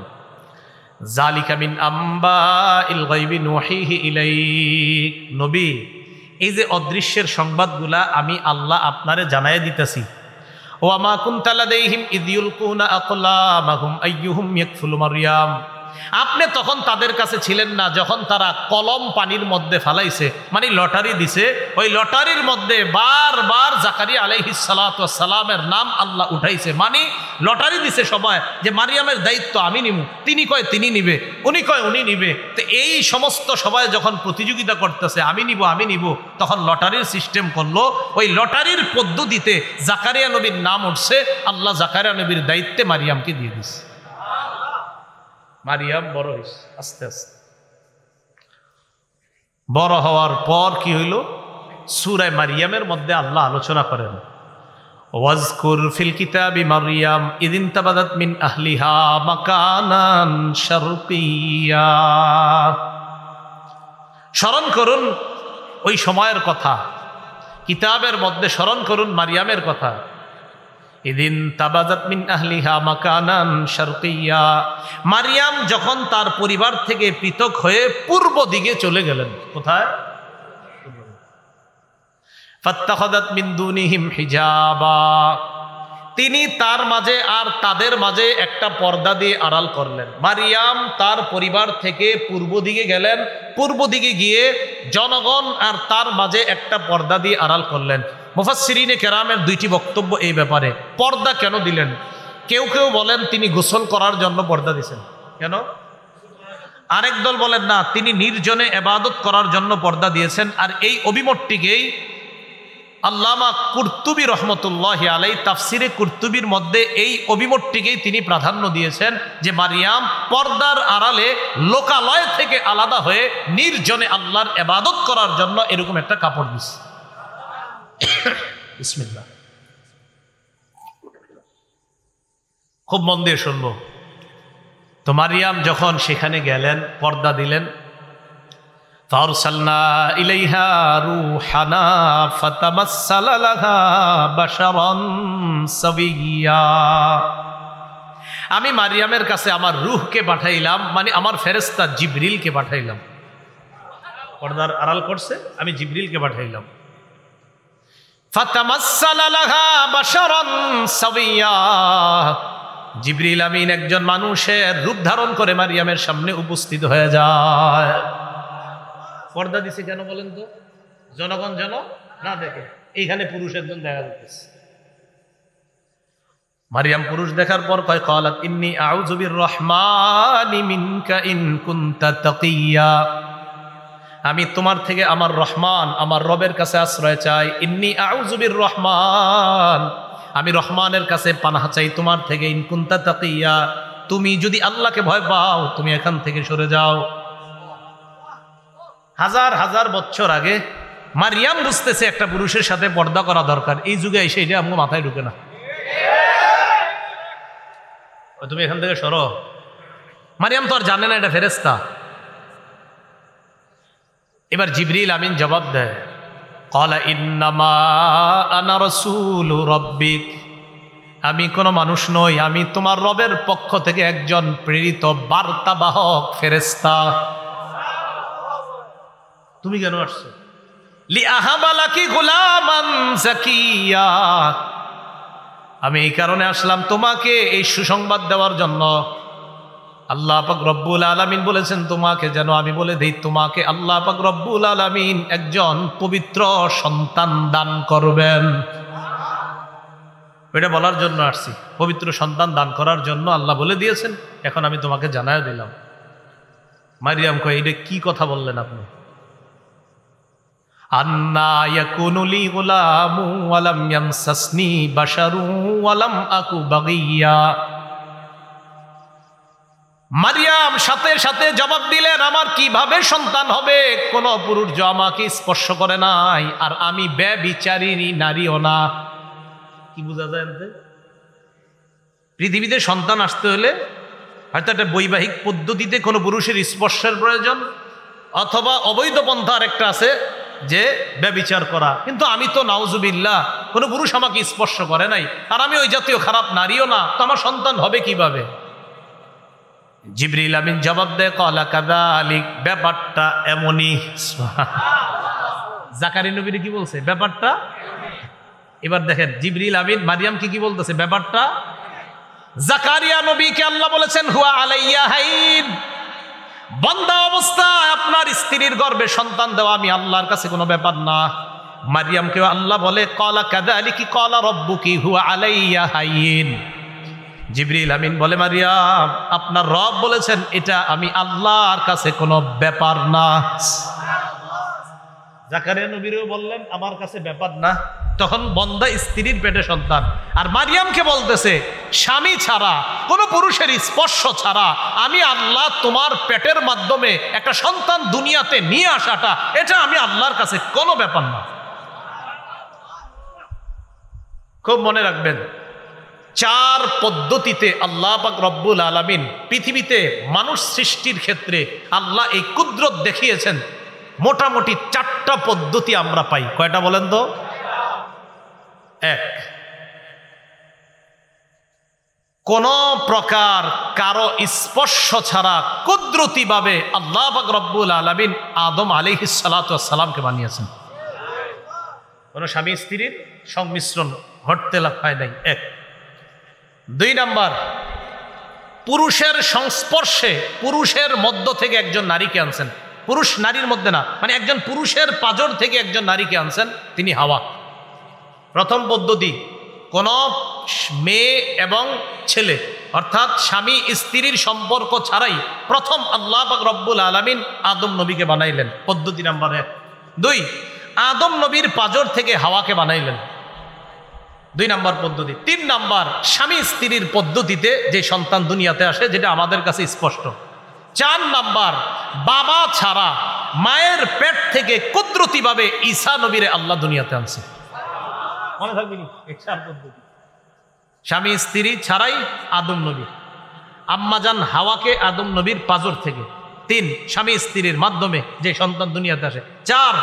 যালিকা মিন আম্বাইল গায়বি নুহিহি ইলাইক। নবী, এই যে অদৃশ্যের সংবাদগুলা আমি আল্লাহ আপনারে জানায় দিতেছি। ওয়া মা কুনতা লাদাইহিম ইয ইউলকুনা আকলামাহুম আইয়ুহুম ইয়াকফুলু মারইয়াম। আপনি তখন তাদের কাছে ছিলেন না যখন তারা কলম পানির মধ্যে ফালাইছে, মানে লটারি দিছে, ওই লটারির মধ্যে বারবার জাকারিয়া আলাইহিস সালাতু ওয়াস সালামের নাম আল্লাহ উঠাইছে। মানে লটারি দিছে সময় যে মারিয়ামের দায়িত্ব আমি নিব, তিনি কয় তিনি নিবে, উনি কয় উনি নিবে। তো এই সমস্ত সবাই যখন প্রতিযোগিতা করতেছে আমি নিব, তখন লটারির সিস্টেম করলো। ওই লটারির পদ্ধতিতে জাকারিয়া নবীর নাম উঠছে, আল্লাহ জাকারিয়া নবীর দায়িত্বে মারিয়ামকে দিয়ে দিছে। মারিয়াম বড় হয়েছে, আস্তে আস্তে বড় হওয়ার পর কি হইল? সূরা মারিয়ামের মধ্যে আল্লাহ আলোচনা করেন, ওয়াজকুর ফিল কিতাবি মারিয়াম ইয ইনতাবাযাত মিন আহলিহা মাকানান শারকিয়্যা। স্মরণ করুন ওই সময়ের কথা, কিতাবের মধ্যে স্মরণ করুন মারিয়ামের কথা। ইদিন তাবাজাত মিন আহলিহা মাকানান শারকিয়্যা। মারিয়াম যখন তার পরিবার থেকে পৃথক হয়ে পূর্ব দিকে চলে গেলেন। কোথায়? ফাত্তাখাযাত মিন দুনিহিম হিজাবা। তিনি তার মাঝে আর তাদের মাঝে একটা পর্দা দিয়ে আড়াল করলেন। মারিয়াম তার পরিবার থেকে পূর্ব দিকে গেলেন, পূর্ব দিকে গিয়ে জনগণ আর তার মাঝে একটা পর্দা দিয়ে আড়াল করলেন। মুফাসসিরিনে কেরামের দুইটি বক্তব্য এই ব্যাপারে। পর্দা কেন দিলেন? কেউ কেউ বলেন তিনি গোসল করার জন্য পর্দা দিয়েছেন। কেন? আরেক দল বলেন না, তিনি নির্জনে ইবাদত করার জন্য পর্দা দিয়েছেন। আর এই অভিমতটিকেই আল্লামা কুরতুবী রহমতুল্লাহি আলাইহি তাফসিরে কুরতুবীর মধ্যে এই অভিমতটিকেই তিনি প্রাধান্য দিয়েছেন যে মারিয়াম পর্দার আড়ালে লোকালয় থেকে আলাদা হয়ে নির্জনে আল্লাহর ইবাদত করার জন্য এরকম একটা কাপড় দিয়েছে। বিসমিল্লাহ, খুব মন দিয়ে শুনবো। তো মারিয়াম যখন সেখানে গেলেন, পর্দা দিলেন, ফারসালনা ইলাইহা রূহানা ফাতামাসসালা লাহা বাশারান সাবিয়্যা। আমি মারিয়ামের কাছে আমার রূহকে পাঠাইলাম, মানে আমার ফেরেশতা জিবরিলকে পাঠাইলাম। পর্দার আড়াল করছে, আমি জিবরিলকে পাঠাইলাম। ফাতামাসসালা লাহা বাশারান সাবিয়্যা। জিবরিল আমিন একজন মানুষের রূপ ধারণ করে মারিয়ামের সামনে উপস্থিত হয়ে যায়। পর্দা দিছে কেন বলেন তো? জনগণ যেন না দেখে। এইখানে পুরুষ একজন দেখা যাচ্ছে। মারিয়াম পুরুষ দেখার পর কয় ক্বালাত ইন্নী আউযু বির-রহমানি মিনকা ইন কুনতা তাকিয়্যা, আমি তোমার থেকে আমার রহমান আমার রবের কাছে আশ্রয় চাই। ইন্নী আউযু বির-রহমান, আমি রহমানের কাছে পানাহ চাই তোমার থেকে। ইন কুনতা তাকিয়্যা, তুমি যদি আল্লাহকে ভয় পাও তুমি এখান থেকে সরে যাও। হাজার হাজার বছর আগে মারিয়াম বুঝতেছে একটা পুরুষের সাথে পর্দা করা দরকার। এই যুগে এসে এটা আমার মাথায় ঢুকে না, তুমি এখান থেকে সরো। মারিয়াম তো আর জানে না এটা ফেরেশতা। এবার জিবরিল আমিন জবাব দেয়, ক্বালা ইন্নামা আনা রাসূলু রাব্বিক, আমি কোনো মানুষ নই, আমি তোমার রবের পক্ষ থেকে একজন প্রেরিত বার্তাবাহক ফেরেশতা। তুমি কেন আসছো? লিআহাবা লাকি গুলামান যাকিয়া, আমি এই কারণে আসলাম তোমাকে এই সুসংবাদ দেওয়ার জন্য। আল্লাহ পাক রব্বুল আলামিন বলেছেন তোমাকে যেন আমি বলে দেই, তোমাকে আল্লাহ পাক রব্বুল আলামিন একজন পবিত্র সন্তান দান করবেন। এটা বলার জন্য আসছি, পবিত্র সন্তান দান করার জন্য আল্লাহ বলে দিয়েছেন, এখন আমি তোমাকে জানায় দিলাম। মারিয়াম কয়, এটা কি কথা বললেন আপনি? আন্না ইয়াকুনু লি গুলামু ওয়া লাম ইয়ামসাসনি বাশারু ওয়া লাম আকু বাগিয়া। মারিয়াম সাথে সাথে জবাব দিলেন, আমার কিভাবে সন্তান হবে? কোন পুরুষ যে আমাকে স্পর্শ করে নাই, আর আমি ব্যভিচারিণী নারীও না। কি বোঝা যায়? পৃথিবীতে সন্তান আসতে হলে হয়তো একটা বৈবাহিক পদ্ধতিতে কোনো পুরুষের স্পর্শের প্রয়োজন, অথবা অবৈধ পন্থার একটা আছে যে ব্যভিচার করা। কিন্তু আমি তো নাউজুবিল্লাহ, কোনো পুরুষ আমাকে স্পর্শ করে নাই, আর আমি ওই জাতীয় খারাপ নারীও না, তো আমার সন্তান হবে কিভাবে? জিবরিল আমিন জবাব দেয়, ক্বালা কাযালিক, ব্যাপারটা এমনই। জাকারিয়া নবীর কি বলছে? ব্যাপারটা। এবার দেখেন জিবরিল আমিন মারিয়ামকে কি বলতেছে? ব্যাপারটা। জাকারিয়া নবীকে আল্লাহ বলেছেন, হুয়া আলাইয়া হাইন, বান্দা অবস্থায় আপনার স্ত্রীর গর্ভে সন্তান দেওয়া আমি আল্লাহর কাছে কোনো ব্যাপার না। মারিয়ামকে আল্লাহ বলে, ক্বালা কাযালিকি ক্বালা রাব্বুকি হুয়া আলাইয়া হাইন। জিবরিল আমিন বলে, মারিয়াম আপনার রব বলেছেন এটা আমি আল্লাহর কাছে কোনো ব্যাপার না। জাকারিয়া নবীরও বললেন আমার কাছে ব্যাপার না। তখন বন্দা স্ত্রীর পেটে সন্তান, আর মারিয়ামকে বলতেছে স্বামী ছাড়া, কোনো পুরুষের স্পর্শ ছাড়া আমি আল্লাহ তোমার পেটের মাধ্যমে একটা সন্তান দুনিয়াতে নিয়ে আসাটা, এটা আমি আল্লাহর কাছে কোনো ব্যাপার না। খুব মনে রাখবেন, 4 পদ্ধতিতে আল্লাহ পাক রব্বুল আলামিন পৃথিবীতে মানুষ সৃষ্টির ক্ষেত্রে আল্লাহ এই কুদরত দেখিয়েছেন। মোটামুটি 4টা পদ্ধতি আমরা পাই। কয়টা বলেন তো? 1, কোন প্রকার কারো স্পর্শ ছাড়া কুদরতিভাবে আল্লাহ পাক রব্বুল আলামিন আদম আলাইহিস সালাতু ওয়াস সালামকে বানিয়েছেন। কোন স্বামী স্ত্রীর সংমিশ্রণ ঘটতে হয় নাই। 1। 2 নাম্বার, পুরুষের সংস্পর্শে পুরুষের মধ্য থেকে একজন নারীকে আনছেন। পুরুষ নারীর মধ্যে না, মানে একজন পুরুষের পাঁজর থেকে একজন নারীকে আনছেন, তিনি হাওয়া। প্রথম পদ্ধতি, কোন মেয়ে এবং ছেলে অর্থাৎ স্বামী স্ত্রীর সম্পর্ক ছাড়াই প্রথম আল্লাহ পাক রব্বুল আলামিন আদম নবীকে বানাইলেন। পদ্ধতি নাম্বার 1। 2, আদম নবীর পাঁজর থেকে হাওয়াকে বানাইলেন। 2 নাম্বার পদ্ধতি। 3 নাম্বার, স্বামী স্ত্রীর পদ্ধতিতে যে সন্তান দুনিয়াতে আসে, যেটা আমাদের কাছে স্পষ্ট। 4 নাম্বার, বাবা ছাড়া মায়ের পেট থেকে কুদরতিভাবে ঈসা নবীরে আল্লাহ দুনিয়াতে আনছে। মনে থাকবে নি? 4 পদ্ধতি। স্বামী স্ত্রী ছাড়াই আদম নবী, আম্মাজান হাওয়াকে আদম নবীর পাঁজর থেকে। 3, স্বামী স্ত্রীর মাধ্যমে যে সন্তান দুনিয়াতে আসে। 4,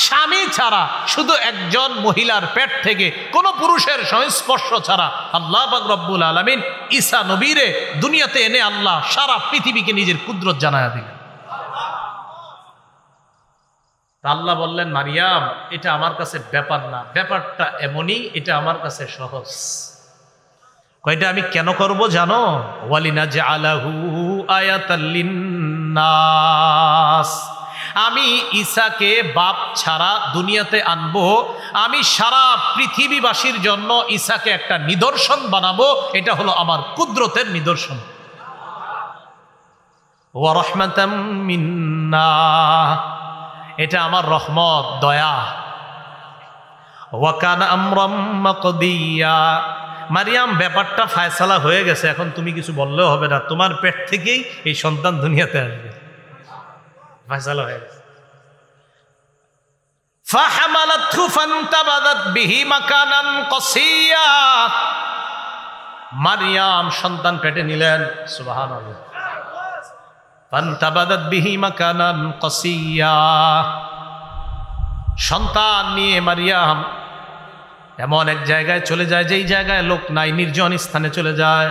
স্বামী ছাড়া শুধু একজন মহিলার পেট থেকে কোন পুরুষের সংস্পর্শ ছাড়া আল্লাহ পাক রব্বুল আলামিন ঈসা নবীরে দুনিয়াতে এনে আল্লাহ সারা পৃথিবীকে নিজের কুদরত জানায়া দিলেন। আল্লাহ বললেন, মারিয়াম এটা আমার কাছে ব্যাপার না, ব্যাপারটা এমনই, এটা আমার কাছে সহজ। কয়টা আমি কেন করব জানো? ওয়ালিনাজআলাহু আয়াতাল লিন্নাস, আমি ঈসাকে বাপ ছাড়া দুনিয়াতে আনবো, আমি সারা পৃথিবীবাসীর জন্য ঈসাকে একটা নিদর্শন বানাবো, এটা হলো আমার কুদরতের নিদর্শন। ওয়া রাহমাতাম মিন্না, এটা আমার রহমত, দয়া। ওয়া কানা আমরাম মাকদিয়া, মারিয়াম ব্যাপারটা ফায়সালা হয়ে গেছে, এখন তুমি কিছু বললেও হবে না, তোমার পেট থেকেই এই সন্তান দুনিয়াতে আসবে, ফায়সালা হয়ে গেছে। ফাহামালাতহু ফান্তাবাদাত বিহি মাকানান কসিয়া, মারিয়াম সন্তান পেটে নিলেন, সুবহানাল্লাহ। ফান্তাবাদাত বিহি মাকানান কসিয়া, সন্তান নিয়ে মারিয়াম এমন এক জায়গায় চলে যায় যেই জায়গায় লোক নাই, নির্জন স্থানে চলে যায়।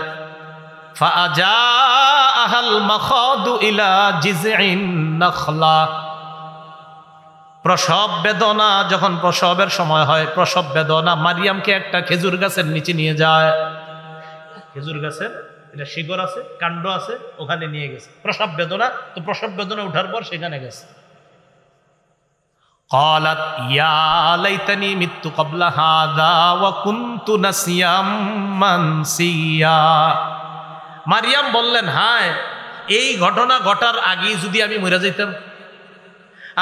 ফাআজাআহাল মাখাদু ইলা জিযইন নাখলা, প্রসব বেদনা, যখন প্রসবের সময় হয়, প্রসব বেদনা, মারিয়ামকে একটা খেজুর গাছের নিচে নিয়ে যায়। খেজুর গাছের এটা শিকড় আছে, কাণ্ড আছে, ওখানে নিয়ে গেছে। প্রসব বেদনা, তো প্রসব বেদনা উঠার পর সেখানে গেছে। قالت يا ليتني مت قبل هذا وكنت نسيا منسيا, মারিয়াম বললেন, হায় এই ঘটনা ঘটার আগেই যদি আমি মরে যাইতাম,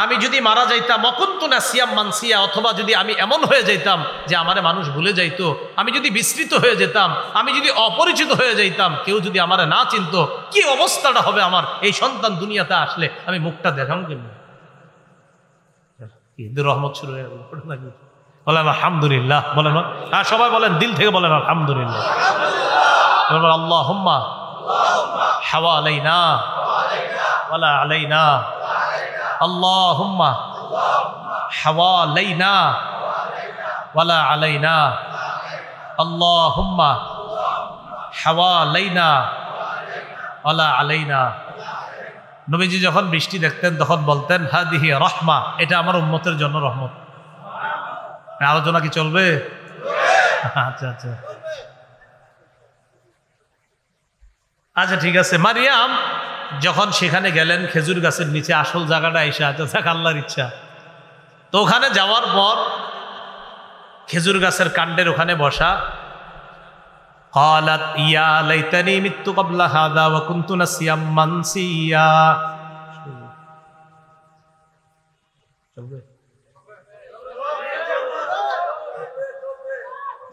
আমি যদি মারা যাইতাম, ওয়াকুনতু নাসিয়াম মানসিয়া, অথবা যদি আমি এমন হয়ে যাইতাম যে আমারে মানুষ ভুলে যাইতো, আমি যদি বিস্মৃত হয়ে যেতাম, আমি যদি অপরিচিত হয়ে যাইতাম, কেউ যদি আমারে না চিনতো, কি অবস্থাটা হবে আমার, এই সন্তান দুনিয়াতে আসলে আমি মুখটা দেখাম কেমন। রহমত শুরু হয়ে গেল, বলেন আলহামদুলিল্লাহ, বলেন হ্যাঁ, সবাই বলেন, দিল থেকে বলেন আলহামদুলিল্লাহ। আল্লাহুম্মা হাওয়ালাইনা ওয়ালা আলাইনা, আল্লাহুম্মা হাওয়ালাইনা ওয়ালা আলাইনা, আল্লাহুম্মা হাওয়ালাইনা ওয়ালা আলাইনা। নবীজি যখন বৃষ্টি দেখতেন তখন বলতেন, হাদিহি রহমা, এটা আমার উম্মতের জন্য রহমত। আলোচনা কি চলবে? আচ্ছা আচ্ছা আচ্ছা, ঠিক আছে। মারিয়াম যখন সেখানে গেলেন খেজুর গাছের নিচে, আসল জায়গাটা এসে আছে, আল্লাহর ইচ্ছা। তো ওখানে যাওয়ার পর খেজুর গাছের কাণ্ডের ওখানে বসা। قالت يا ليتني مت قبل هذا وكنت نسيا منسيا,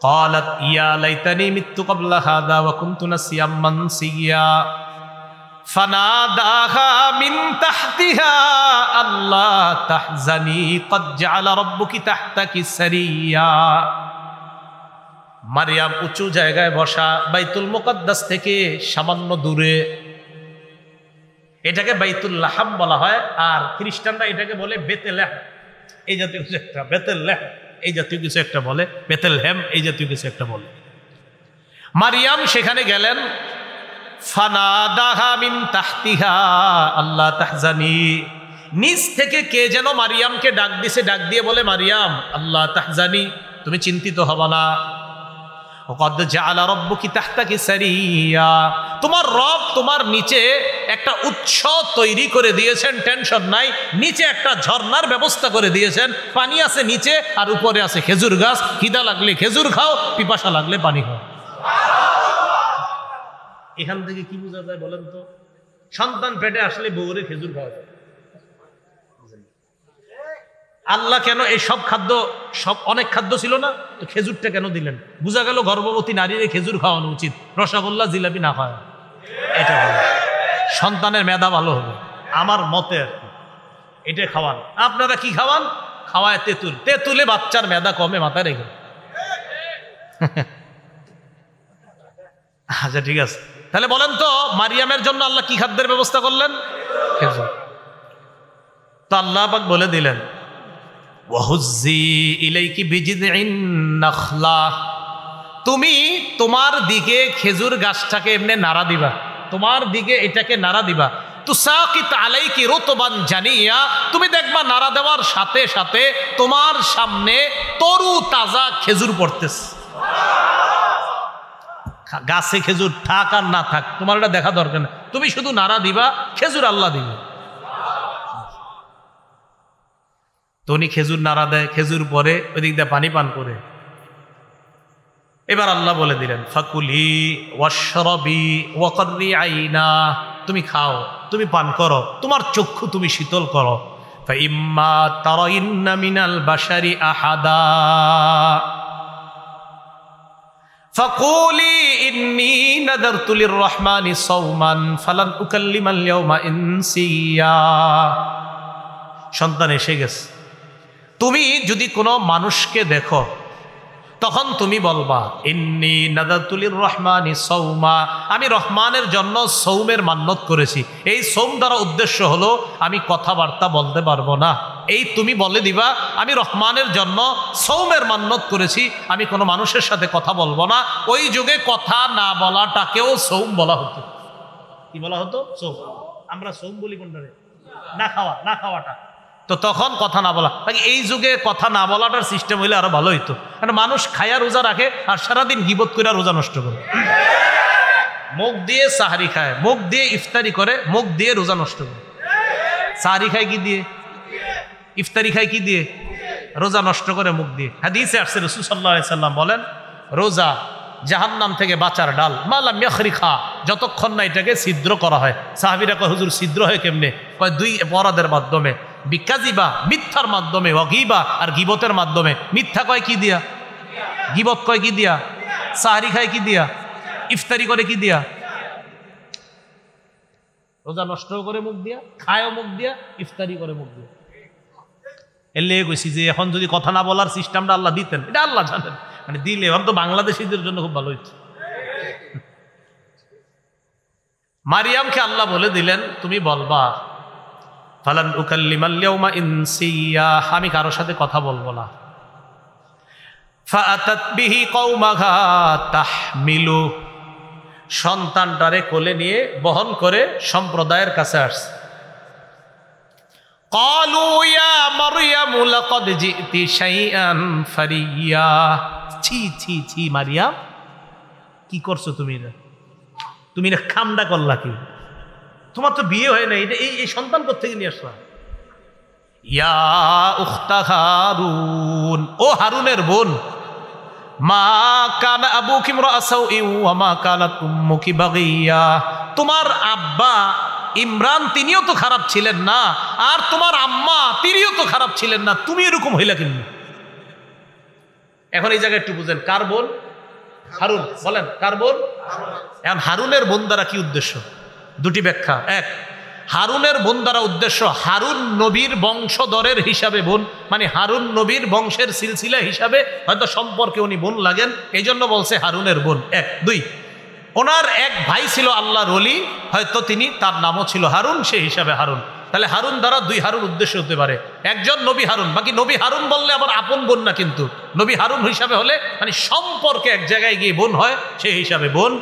قالت يا ليتني مت قبل هذا وكنت نسيا منسيا فناداها من تحتها ألا تحزني قد جعل ربك تحتك سريا। মারিয়াম উঁচু জায়গায় বসা, বাইতুল মুকাদ্দাস থেকে সামান্য দূরে, এটাকে বাইতুল লাহাম বলা হয়, আর খ্রিস্টানরা এটাকে বলে বেতেলহেম, এই জাতীয় কিছু একটা, বেতেলহেম এই জাতীয় কিছু একটা বলে, বেতেলহেম এই জাতীয় কিছু একটা বলে। মারিয়াম সেখানে গেলেন, ফানাদাহা মিন তাহতিহা আল্লা তাহজানি, নিচ থেকে কে যেন মারিয়ামকে ডাক দিছে, ডাক দিয়ে বলে, মারিয়াম আল্লাহ তাহজানি, তুমি চিন্তিত হবা না, وقد جعل ربك تحتك سريا, তোমার রব তোমার নিচে একটা উৎস তৈরি করে দিয়েছেন, টেনশন নাই, নিচে একটা ঝর্ণার ব্যবস্থা করে দিয়েছেন, পানি আছে নিচে আর উপরে আছে খেজুর গাছ, খিদা লাগলে খেজুর খাও, পিপাসা লাগলে পানি খাও। এখান থেকে কি বোঝা যায় বলেন তো? সন্তান পেটে আসলে বউরে খেজুর খাওয়া যায়। আল্লাহ কেন এই সব খাদ্য, সব অনেক খাদ্য ছিল না, তো খেজুরটা কেন দিলেন? বোঝা গেল গর্ভবতী নারীর খেজুর খাওয়ানো উচিত, রসগোল্লা জিলাপি না খাওয়া, এটা ভালো, সন্তানের মেধা ভালো হবে আমার মতে আর কি, এটা খাওয়ান। আপনারা কি খাওয়ান? খাওয়ায় তেঁতুল, তেঁতুলে বাচ্চার মেধা কমে, মাথায় রেখে। আচ্ছা ঠিক আছে, তাহলে বলেন তো মারিয়ামের জন্য আল্লাহ কি খাদ্যের ব্যবস্থা করলেন? খেজুর। তো আল্লাহ পাক বলে দিলেন, ওয়াহুজ্জি ইলাইকি বিজিযইন নাখলা, তুমি তোমার দিকে খেজুর গাছটাকে এমনি নাড়া দিবা, তোমার দিকে এটাকে নাড়া দিবা, তুসাকিত আলাইকি রুতবান জানিয়া, তুমি দেখবা নাড়া দেওয়ার সাথে সাথে তোমার সামনে তরু তাজা খেজুর পড়তেছে। গাছে খেজুর থাক আর না থাক তোমার এটা দেখা দরকার না, তুমি শুধু নাড়া দিবা, খেজুর আল্লাহ দিবে। তো উনি খেজুর নাড়া দেয়, খেজুর পরে ওইদিক দিয়ে পানি পান করে। এবার আল্লাহ বলে দিলেন ফাকুলি ওয়াশরাবি ওয়াকর্রি আইনা, তুমি খাও, তুমি পান করো, তোমার চক্ষু তুমি শীতল করো। ফাইম্মা তারাইন্না মিনাল বাশারি আহাদা ফাকুলি ইন্নী নাদারতু লিররহমানি সাওমান ফালান উকাল্লিমাল ইয়াওমা ইনসিয়া। সন্তান এসে গেছে, তুমি যদি কোনো মানুষকে দেখো তখন তুমি বলবা ইন্নী নাদারতু লিররহমানি সাওমা, আমি রহমানের জন্য সৌমের মান্যত করেছি। এই সৌম দ্বারা উদ্দেশ্য হলো আমি কথাবার্তা বলতে পারবো না, এই তুমি বলে দিবা আমি রহমানের জন্য সৌমের মান্যত করেছি, আমি কোনো মানুষের সাথে কথা বলবো না। ওই যুগে কথা না বলাটাকেও সৌম বলা হতো। কি বলা হতো? সৌম। আমরা সৌম বলি কোনটা? না খাওয়া, না খাওয়াটা। তো তখন কথা না বলা, এই যুগে কথা না বলাটার সিস্টেম হইলে আরো ভালো হইতো। কারণ মানুষ খায়া রোজা রাখে আর সারাদিন গিবত করে রোজা নষ্ট করে, মুখ দিয়ে সাহারি খায়, মুখ দিয়ে ইফতারি করে, মুখ দিয়ে রোজা নষ্ট করে। সাহারি খায় কি দিয়ে? ইফতারি খায় কি দিয়ে? রোজা নষ্ট করে মুখ দিয়ে। হাদিসে আসছে রাসূল সাল্লাল্লাহু আলাইহি সাল্লাম বলেন রোজা জাহান্নাম থেকে বাঁচার ডাল, মালাম ইয়াখরিখা, যতক্ষণ না এটাকে ছিদ্র করা হয়। সাহাবীরা কয় হুজুর ছিদ্র হয় কেমনে? কয় দুই অপরাধের মাধ্যমে, বিকাজিবা মিথ্যার মাধ্যমে, ওয়াগিবা আর গিবতের মাধ্যমে। মিথ্যা কয় কি দিয়া? গিবত কয় কি দিয়া? সাহারি খায় কি দিয়া? ইফতারি করে কি দিয়া? রোজা নষ্ট করে মুখ দিয়া, খায়ও মুখ দিয়া, ইফতারি করে মুখ দিয়া। এলে কইছি যে এখন যদি কথা না বলার সিস্টেমটা আল্লাহ দিতেন, এটা আল্লাহ জানেন, মানে দিলে এখন তো বাংলাদেশিদের জন্য খুব ভালো হইতো। মারিয়ামকে আল্লাহ বলে দিলেন তুমি বলবা ফালান উকাল্লিমাল ইয়াওমা ইনসিয়া, আমি কারোর সাথে কথা বলবো না। ফাআতাত বিহি কওমাহা তাহমিলু, সন্তানটারে কোলে নিয়ে বহন করে সম্প্রদায়ের কাছে আসছে। ক্বালু ইয়া মারইয়ামু লাকাদ জিতি শাইআন ফারিয়া, ছি ছি ছি মারিয়াম, কি করছো তুমি? তুমি না খামডা করলা কি? তোমার তো বিয়ে হয় না, এটা এই সন্তান কোত্থেকে নিয়ে আসলা? ইয়া উখতা হারুন, ও হারুনের বোন, মা কানা আবুকি ইমরাআ সাউইন ওয়া মা কানাত উম্মুকি বাগিয়া, তোমার আব্বা ইমরান তিনিও তো খারাপ ছিলেন না, আর তোমার আম্মা তিনিও তো খারাপ ছিলেন না, তুমি এরকম হইলা কেন? এখন এই জায়গায় একটু বুঝেন, কার বোন? হারুন। বলেন কার বোন? এখন হারুনের বোন দ্বারা কি উদ্দেশ্য? দুটি ব্যাখ্যা। এক, হারুনের বোন দ্বারা উদ্দেশ্য হারুন নবীর বংশধরের হিসাবে বোন, মানে হারুন নবীর বংশের সিলসিলা হিসাবে হয়তো সম্পর্কে উনি বোন লাগেন, এই জন্য বলছে হারুনের বোন। এক। দুই, ওনার এক ভাই ছিল আল্লাহর ওলি, হয়তো তিনি, তার নামও ছিল হারুন, সেই হিসাবে হারুন। তাহলে হারুন দ্বারা দুই হারুন উদ্দেশ্য হতে পারে। একজন নবী হারুন, বাকি নবী হারুন বললে আবার আপন বোন না, কিন্তু নবী হারুন হিসাবে হলে মানে সম্পর্কে এক জায়গায় গিয়ে বোন হয়, সেই হিসাবে বোন।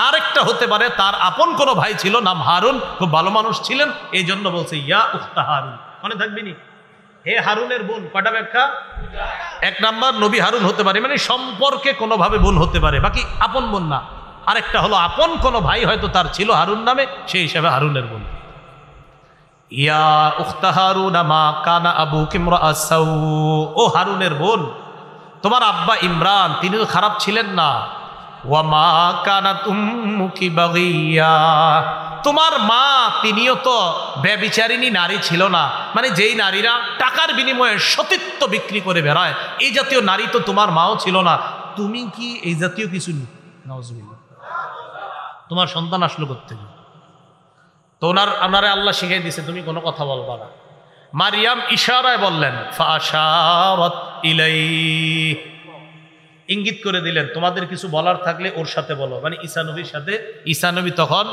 আরেকটা হতে পারে তার আপন কোনো ভাই ছিল, নাম হারুন, খুব ভালো মানুষ ছিলেন, এই জন্য বলছে ইয়া উখতা হারুন। মনে থাকবিনি, হে হারুনের বোন। কয়টা ব্যাখ্যা? এক নাম্বার, নবী হারুন হতে পারে মানে সম্পর্কে কোনোভাবে বোন হতে পারে, বাকি আপন বোন না। আরেকটা হলো আপন কোনো ভাই হয়তো তার ছিল হারুন নামে, সেই হিসাবে হারুনের বোন। ইয়া উখতা হারুন মা কানা আবুকি ইমরাআ সাউ, ও হারুনের বোন, তোমার আব্বা ইমরান তিনি তো খারাপ ছিলেন না। ওয়া মা কানাত উম্মুকি বাগিয়া, তোমার মা তিনিও তো ব্যভিচারিণী নারী ছিল না, মানে যেই নারীরা টাকার বিনিময়ে সতীত্ব বিক্রি করে বেড়ায়, এই জাতীয় নারী তো তোমার মাও ছিল না। তুমি কি এই জাতীয় কিছু? নাউজুবিল্লাহ। তোমার সন্তান আসলো কোত্থেকে? তো ওনারে আল্লাহ শিখিয়ে দিছে তুমি কোনো কথা বলবা না। মারিয়াম ইশারায় বললেন, ফাআশারাত ইলাইহি, ইঙ্গিত করে দিলেন তোমাদের কিছু বলার থাকলে ওর সাথে বলো, মানে ঈসা নবীর সাথে। ঈসা নবী তখন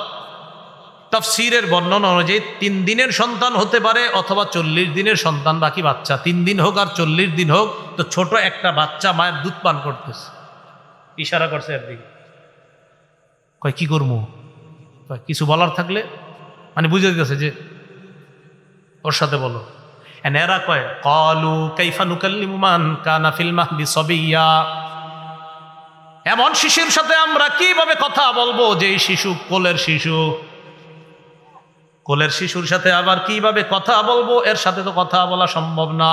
তাফসীরের বর্ণনা অনুযায়ী 3 দিনের সন্তান হতে পারে অথবা 40 দিনের সন্তান, বাকি বাচ্চা। 3 দিন হোক আর 40 দিন হোক, তো ছোট একটা বাচ্চা মায়ের দুধ পান করতেছে, ইশারা করছে একদিকে। কয় কি করবো? কিছু বলার থাকলে, মানে বুঝে দিতেছে যে ওর সাথে বলো। এরা কয় ক্বালু কাইফা নুকাল্লিমু মান কানা ফিল মাহদি সাবিয়্যা, এমন শিশুর সাথে আমরা কিভাবে কথা বলবো যে শিশু কোলের শিশু? কোলের শিশুর সাথে আবার কিভাবে কথা বলবো? এর সাথে তো কথা বলা সম্ভব না।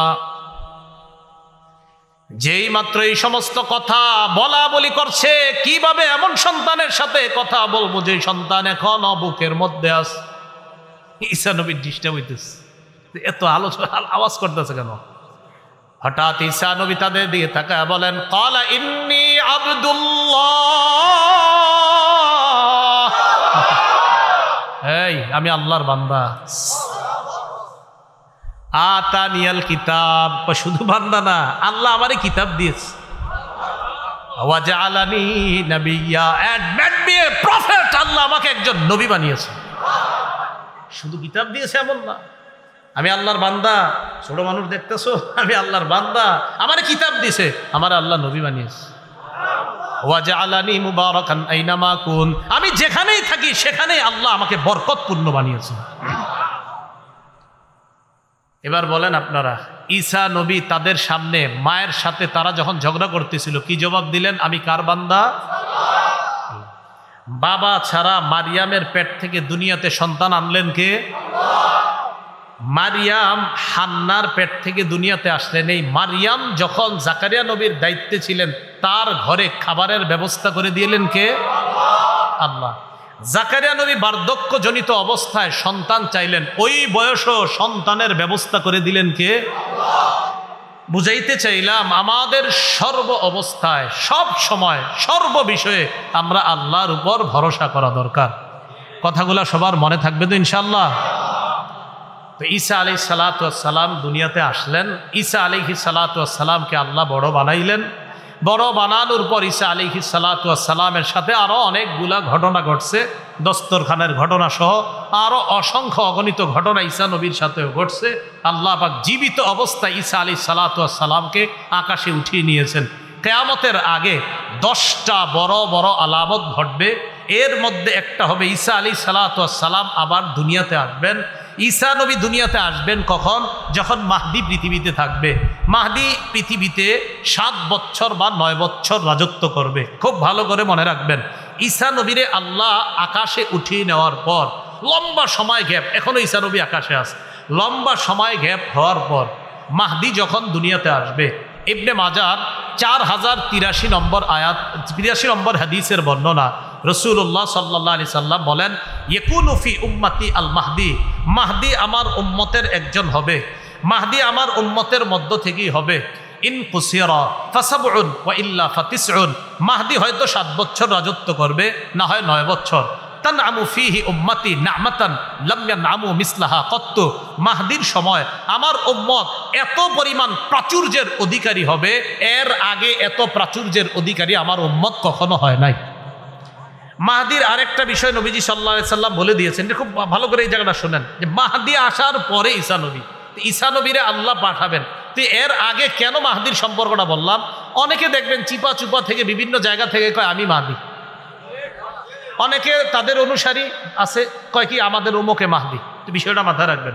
যেই মাত্র এই সমস্ত কথা বলা বলি করছে, কিভাবে এমন সন্তানের সাথে কথা বলবো যে সন্তান এখন বুকের মধ্যে আছে। ঈসা নবীর ডিস্টার্ব হইতেছে, এত আলোচনা আওয়াজ করতেছে কেন? হঠাৎ ঈসা নবী তাদের দিকে তাকায় বলেন, ক্বালা ইন্নী আব্দুল্লাহ, এই আমি আল্লাহর বান্দা। আতানিয়াল কিতাব, শুধু বান্দা না, আল্লাহ আমারে কিতাব দিয়েছে। ওয়া জাআলানি নাবিয়্যা, and made me a prophet, আল্লাহ আমাকে একজন নবী বানিয়েছে। শুধু কিতাব দিয়েছে এমন না, আমি আল্লাহর বান্দা। ছোট মানুষ দেখতেছো, আমি আল্লাহর বান্দা, আমারে কিতাব দিয়েছে, আমার আল্লাহ নবী বানিয়েছে। ওয়া জাআলানি মুবারাকান আইনামা কুন, আমি যেখানেই থাকি সেখানেই আল্লাহ আমাকে বরকতপূর্ণ বানিয়েছে। এবার বলেন আপনারা, ঈসা নবী তাদের সামনে মায়ের সাথে তারা যখন ঝগড়া করতেছিল কি জবাব দিলেন? আমি কার বান্দা? বাবা ছাড়া মারিয়ামের পেট থেকে দুনিয়াতে সন্তান আনলেন কে? মারিয়াম হান্নার পেট থেকে দুনিয়াতে আসলেন। এই মারিয়াম যখন জাকারিয়া নবীর দায়িত্বে ছিলেন তার ঘরে খাবারের ব্যবস্থা করে দিলেন কে? আল্লাহ। জাকারিয়া নবী বার্ধক্যজনিত অবস্থায় সন্তান চাইলেন, ওই বয়সও সন্তানের ব্যবস্থা করে দিলেন কে? বুঝাইতে চাইলাম আমাদের সর্ব অবস্থায়, সব সময়, সর্ব বিষয়ে আমরা আল্লাহর উপর ভরসা করা দরকার। কথাগুলো সবার মনে থাকবে তো ইনশাআল্লাহ? তো ঈসা আলাইহিস সালাতু ওয়াস সালাম দুনিয়াতে আসলেন। ঈসা আলাইহিস সালাতু ওয়াস সালামকে আল্লাহ বড় বানাইলেন। বড় বানানোর পর ঈসা আলাইহিস সালাতু ওয়াস সালামের সাথে আরও অনেকগুলা ঘটনা ঘটছে, দস্তরখানের ঘটনা সহ আরও অসংখ্য অগণিত ঘটনা ঈসা নবীর সাথেও ঘটছে। আল্লাহ পাক জীবিত অবস্থায় ঈসা আলাইহিস সালাতু ওয়াস সালামকে আকাশে উঠিয়ে নিয়েছেন। কিয়ামতের আগে 10টা বড় বড় আলামত ঘটবে। এর মধ্যে একটা হবে ঈসা আলাইহিস সালাতু ওয়াস সালাম আবার দুনিয়াতে আসবেন। ঈসা নবী দুনিয়াতে আসবেন কখন? যখন মাহদি পৃথিবীতে থাকবে। মাহদি পৃথিবীতে 7 বছর বা 9 বছর রাজত্ব করবে। খুব ভালো করে মনে রাখবেন, ঈসা নবীরে আল্লাহ আকাশে উঠিয়ে নেওয়ার পর লম্বা সময় গ্যাপ, এখনো ঈসা নবী আকাশে আছে, লম্বা সময় গ্যাপ হওয়ার পর মাহদি যখন দুনিয়াতে আসবে, ইবনে মাজার 4083 নম্বর আয়াত, 83 নম্বর হাদিসের বর্ণনা, রাসূলুল্লাহ সাল্লাল্লাহু আলাইহি সাল্লাম বলেন, ইয়াকুনু ফি উম্মতি আল মাহদি, মাহদি আমার উম্মতের একজন হবে, মাহদি আমার উম্মতের মধ্য থেকেই হবে। ইন কুসিরা ফাসাবউন ওয়া ইল্লা ফাতিসউন, মাহদি হয়তো 7 বছর রাজত্ব করবে, না হয় 9 বছর। তানআমু ফিহি উম্মতি না'মাতান লাম ইয়ানআমু মিসলাহা কত্তু, মাহদির সময় আমার উম্মত এত পরিমাণ প্রাচুর্যের অধিকারী হবে, এর আগে এত প্রাচুর্যের অধিকারী আমার উম্মত কখনো হয় নাই। মাহদির আরেকটা বিষয় নবীজি সাল্লাল্লাহু আলাইহি সাল্লাম বলে দিয়েছেন, খুব ভালো করে এই জায়গাটা শুনেন, যে মাহদি আসার পরে ঈসা নবী, ঈসা নবীরে আল্লাহ পাঠাবেন। তো এর আগে কেন মাহদির সম্পর্কটা বললাম? অনেকে দেখবেন চিপা চুপা থেকে বিভিন্ন জায়গা থেকে কয় আমি মাহদি, অনেকে তাদের অনুসারী আছে কয় কি আমাদের উম্মকে মাহদি। তো বিষয়টা মাথায় রাখবেন।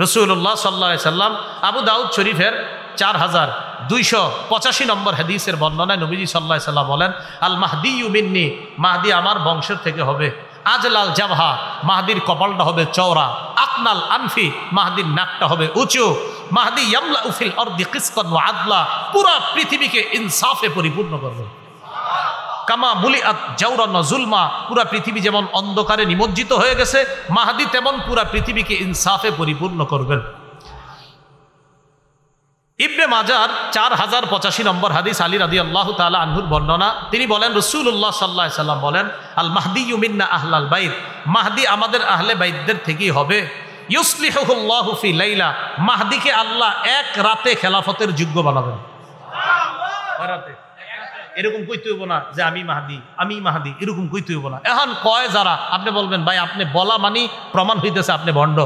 রাসূলুল্লাহ সাল্লাল্লাহু আলাইহি সাল্লাম আবু দাউদ শরীফের 4285 নম্বর হাদিসের বর্ণনায় নবীজি সাল্লাল্লাহু আলাইহি সাল্লাম বলেন, আল মাহদিয়ু মিন্নি, মাহদি আমার বংশের থেকে হবে। আজলাল জাবহা, মাহদির কপালটা হবে চওড়া। আকনাল আনফি, মাহদির নাকটা হবে উঁচু। মাহদি ইয়ামলাউ ফিল আরদি কিসতান ওয়া আদলা, পুরা পৃথিবীকে ইনসাফে পরিপূর্ণ করবে। কামা মুলিআত জাওরান ওয়া যুলমা, পুরা পৃথিবী যেমন অন্ধকারে নিমজ্জিত হয়ে গেছে, মাহদি তেমন পুরা পৃথিবীকে ইনসাফে পরিপূর্ণ করবেন। ইবনে মাজার 4085 নম্বর হাদিস, আলী রাদিয়াল্লাহু তাআলা আনহুর বর্ণনা, তিনি বলেন রাসূলুল্লাহ সাল্লাল্লাহু আলাইহি সাল্লাম বলেন, আল মাহদিয়ু মিন্না আহলাল বাইত, মাহদি আমাদের আহলে বাইতদের থেকেই হবে। ইউসলিহুল্লাহু ফি লাইলা, মাহদিকে আল্লাহ এক রাতে খেলাফতের যোগ্য বানাবেন। রাতে এরকম কইতে হইব না যে আমি মাহদি, আমি মাহদি, এরকম কইতে হইব না। এখন কয় যারা, আপনি বলবেন ভাই আপনি বলা মানি প্রমাণ হইতেছে আপনি ভণ্ড,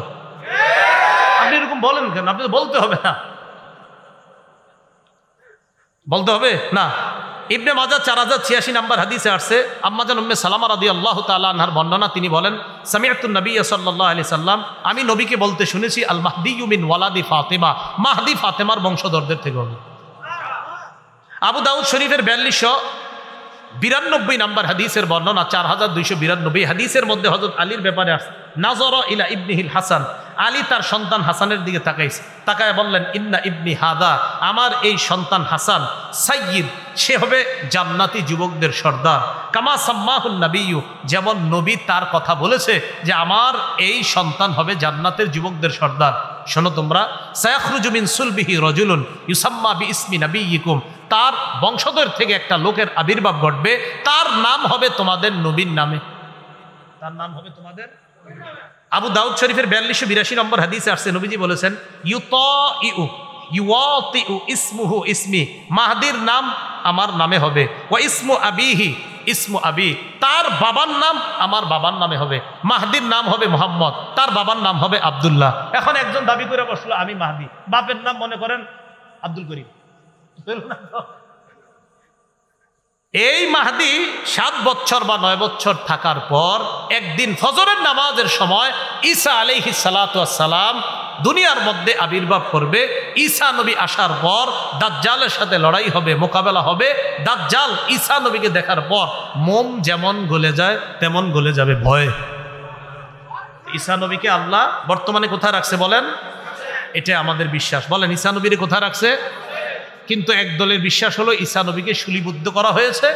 আপনি এরকম বলেন কেন? আপনি বলতে হবে না, বলতে হবে না। ইবনে মাজাহ 4086 নম্বর হাদিসে আসছে, আম্মাজান উম্মে সালামা রাদিয়াল্লাহু তাআলা আনহার বর্ণনা, তিনি বলেন, সামিআতুন নবিয়্য সাল্লাল্লাহু আলাইহি সাল্লাম, আমি নবীকে বলতে শুনেছি, আল মাহদিয়ু মিন ওয়ালাদি ফাতিমা, মাহদি ফাতেমার বংশধরদের থেকে হবে। আবু দাউদ শরীফের 4292 নম্বর হাদিসের বর্ণনা, 4292 হাদিসের মধ্যে হযরত আলীর ব্যাপারে নাজরা ইলা ইবনিহিল হাসান, আলী তার সন্তান হাসানের দিকে তাকাইছে, তাকায় বললেন ইন্না ইবনি হাদা, আমার এই সন্তান হাসান সাইয়্যিদ, সে হবে জান্নাতি যুবকদের সর্দার। কামা সাম্মাহুন নবিয়্যু, যেমন নবী তার কথা বলেছে যে আমার এই সন্তান হবে জান্নাতের যুবকদের সর্দার। শোনো তোমরা, সায়াখরুজু মিন সুলবিহি রাজুলুন ইউসাম্মা বিইসমি নবিয়্যিকুম, তার বংশধর থেকে একটা লোকের আবির্ভাব ঘটবে, তার নাম হবে তোমাদের নবীর নামে, তার নাম হবে তোমাদের। আবু দাউদ শরীফের 4282 নম্বর হাদিসে আসছে, নবীজি বলেছেন ইউতিউ ইসমুহু ইসমি, মাহদির নাম আমার নামে হবে, ওয়া ইসমু আবিহি ইসমু আবি, তার বাবার নাম আমার বাবার নামে হবে। মাহদির নাম হবে মুহাম্মদ, তার বাবার নাম হবে আব্দুল্লাহ। এখন একজন দাবি করে বসলো আমি মাহদি, বাপের নাম মনে করেন আব্দুল করিম। এই মাহদি 7 বছর বা 9 বছর থাকার পর একদিন ফজরের নামাজের সময় ঈসা আলাইহিস সালাতু ওয়াস সালাম দুনিয়ার মধ্যে আবির্ভাব করবে। ঈসা নবী আসার পর দাজ্জালের সাথে লড়াই হবে, মোকাবেলা হবে। দাজ্জাল ঈসা নবীকে দেখার পর মোম যেমন গলে যায় তেমন গলে যাবে ভয়ে। ঈসা নবীকে আল্লাহ বর্তমানে কোথায় রাখছে বলেন? এটা আমাদের বিশ্বাস। বলেন ঈসা নবীরে কোথায় রাখছে? কিন্তু এক দলের বিশ্বাস হলো ঈসা নবীকে শুলিবিদ্ধ করা হয়েছে,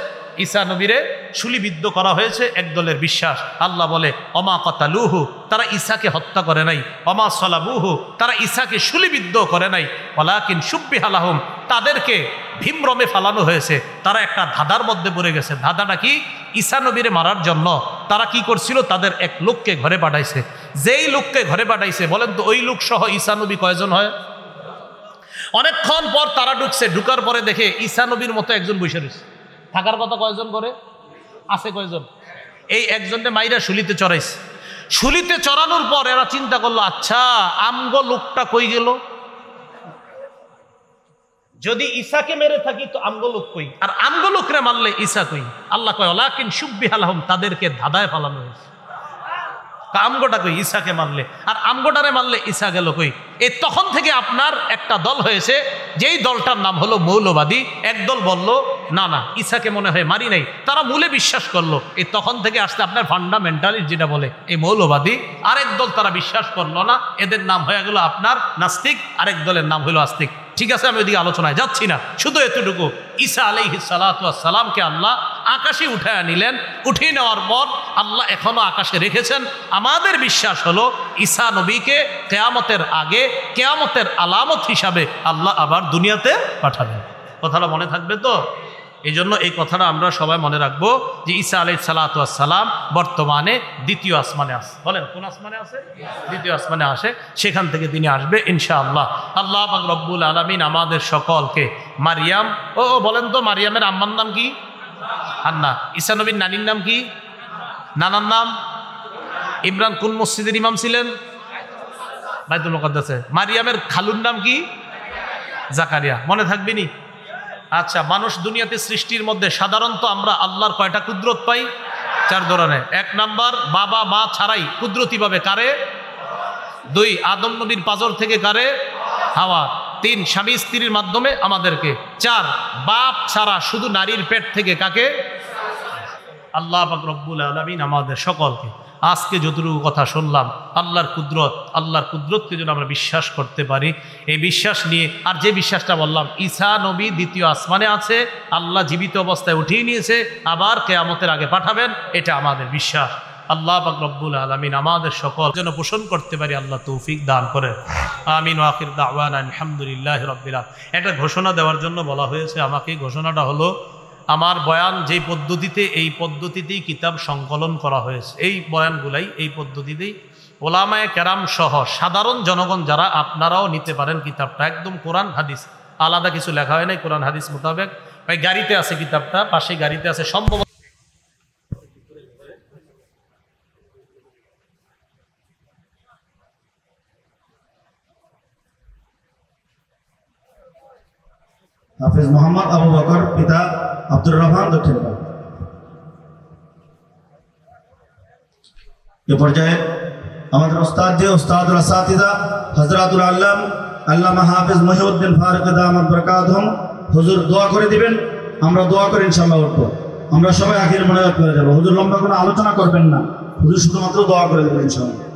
ঈসা নবীরে শুলিবিদ্ধ করা হয়েছে এক দলের বিশ্বাস। আল্লাহ বলে অমা কাতালুহু, তারা ঈসাকে হত্যা করে নাই, অমা সালাবুহু, তারা ঈসাকে শুলিবিদ্ধ করে নাই, ওয়ালাকিন শুব্বিহা লাহুম, তাদেরকে ভীমরমে ফালানো হয়েছে, তারা একটা ধাঁধার মধ্যে পড়ে গেছে। ধাঁধাটা কি? ঈসা নবীরে মারার জন্য তারা কি করছিল? তাদের এক লোককে ঘরে পাঠাইছে। যেই লোককে ঘরে পাঠাইছে বলেন তো ওই লোক সহ ঈসা নবী কয়জন হয়? অনেকক্ষণ পর তারা ঢুকছে, ঢুকার পরে দেখে ঈসা নবীর মতো একজন বসে রয়েছে। থাকার কথা কয়জন করে আছে? কয়জন? এই একজনকে মাইরা শুলিতে চড়াইছে। শুলিতে চড়ানোর পর এরা চিন্তা করলো, আচ্ছা আমগো লোকটা কই গেল? যদি ঈসাকে মেরে থাকি তো আমগো লোক কই, আর আমগো লোকরে মারলে ঈসা কই? আল্লাহ কয় ওয়ালাকিন শুব্বিহা লাহুম, তাদেরকে ধাঁধায় ফালানো হয়েছে। আমগোটা কই? ঈসাকে মারলে, আর আমগোটারে মারলে ঈসা গেল কই? এই তখন থেকে আপনার একটা দল হয়েছে, যেই দলটার নাম হলো মৌলবাদী। একদল বলল না না ঈসাকে মনে হয় মারি নাই, তারা মূলে বিশ্বাস করলো। এই তখন থেকে আসতে আপনার ফান্ডামেন্টালিস্ট যেটা বলে এই মৌলবাদী। আরেক দল তারা বিশ্বাস করলো না, এদের নাম হয়ে গেল আপনার নাস্তিক, আরেক দলের নাম হলো আস্তিক। ঠিক আছে, আমি ওইদিকে আলোচনায় যাচ্ছি না, শুধু এতটুকু, ঈসা আলাইহিস সালাতু ওয়াস সালামকে আল্লাহ আকাশে উঠায় নিলেন। উঠিয়ে নেওয়ার পর আল্লাহ এখনো আকাশে রেখেছেন। আমাদের বিশ্বাস হলো ঈসা নবীকে কিয়ামতের আগে, কিয়ামতের আলামত হিসাবে আল্লাহ আবার দুনিয়াতে পাঠাবেন। কথাটা মনে থাকবে তো? এই জন্য এই কথাটা আমরা সবাই মনে রাখবো যে ঈসা আলাইহিস সালাতু ওয়াস সালাম বর্তমানে দ্বিতীয় আসমানে আছে। বলেন কোন আসমানে আছে? দ্বিতীয় আসমানে আসে, সেখান থেকে তিনি আসবে ইনশাআল্লাহ। আল্লাহ পাক রব্বুল আলামিন আমাদের সকলকে মারিয়াম, বলেন তো মারিয়ামের আম্মার নাম কি? হান্না। ঈসা নবীর নানির নাম কি? নানার নাম ইমরান। কোন মসজিদের ইমাম ছিলেন? বাইতুল মুকাদ্দাসে। মারিয়ামের খালুর নাম কি? জাকারিয়া। মনে থাকবে নি? আচ্ছা, মানুষ দুনিয়াতে সৃষ্টির মধ্যে সাধারণত আমরা আল্লাহর কয়টা কুদরত পাই? 4 ধরনের। 1 নাম্বার, বাবা মা ছাড়াই কুদরতিভাবে কারে? 2 আদম নবীর পাজর থেকে কারে? হাওয়া। 3 স্বামী স্ত্রীর মাধ্যমে আমাদেরকে। 4 বাপ ছাড়া শুধু নারীর পেট থেকে কাকে? আল্লাহ পাক রব্বুল আলামিন আমাদের সকলকে আজকে যতটুকু কথা শুনলাম আল্লাহর কুদরতকে যেন আমরা বিশ্বাস করতে পারি, এই বিশ্বাস নিয়ে, আর যে বিশ্বাসটা বললাম ঈসা নবী দ্বিতীয় আসমানে আছে, আল্লাহ জীবিত অবস্থায় উঠিয়ে নিয়েছে, আবার কিয়ামতের আগে পাঠাবেন, এটা আমাদের বিশ্বাস। আল্লাহ পাক রব্বুল আলামিন আমাদের সকল যেন পোষণ করতে পারি, আল্লাহ তৌফিক দান করেন। আমিন ওয়া আখির দাওয়ানা আলহামদুলিল্লাহি রাব্বিল আলামিন। একটা ঘোষণা দেওয়ার জন্য বলা হয়েছে আমাকে। ঘোষণাটা হলো, আমার বয়ান যেই পদ্ধতিতে, এই পদ্ধতিতেই কিতাব সংকলন করা হয়েছে, এই বয়ানগুলাই এই পদ্ধতিতেই ওলামায়ে কেরাম সহ সাধারণ জনগণ যারা, আপনারাও নিতে পারেন কিতাবটা। একদম কোরআন হাদিস, আলাদা কিছু লেখা হয় নাই, কোরআন হাদিস মোতাবেক। ভাই গাড়িতে আছে কিতাবটা, পাশে গাড়িতে আছে, সম্ভব হাফেজ মোহাম্মদ আবু বকর, পিতা আব্দুর রহমান, দক্ষিণপাড়া। এ পর্যায়ে আমাদের ওস্তাদুল আসাতিজা হযরতুল আল্লাম আল্লামা হাফেজ মহিউদ্দিন ফারুক দামাত বরকাতুহুম হুজুর দোয়া করে দিবেন। আমরা দোয়া করে ইনশাআল্লাহ উঠবো। আমরা সবাই আখির মোনাজাত করে যাব। হুজুর লম্বা কোনো আলোচনা করবেন না, হুজুর শুধুমাত্র দোয়া করে দেবেন ইনশাআল্লাহ।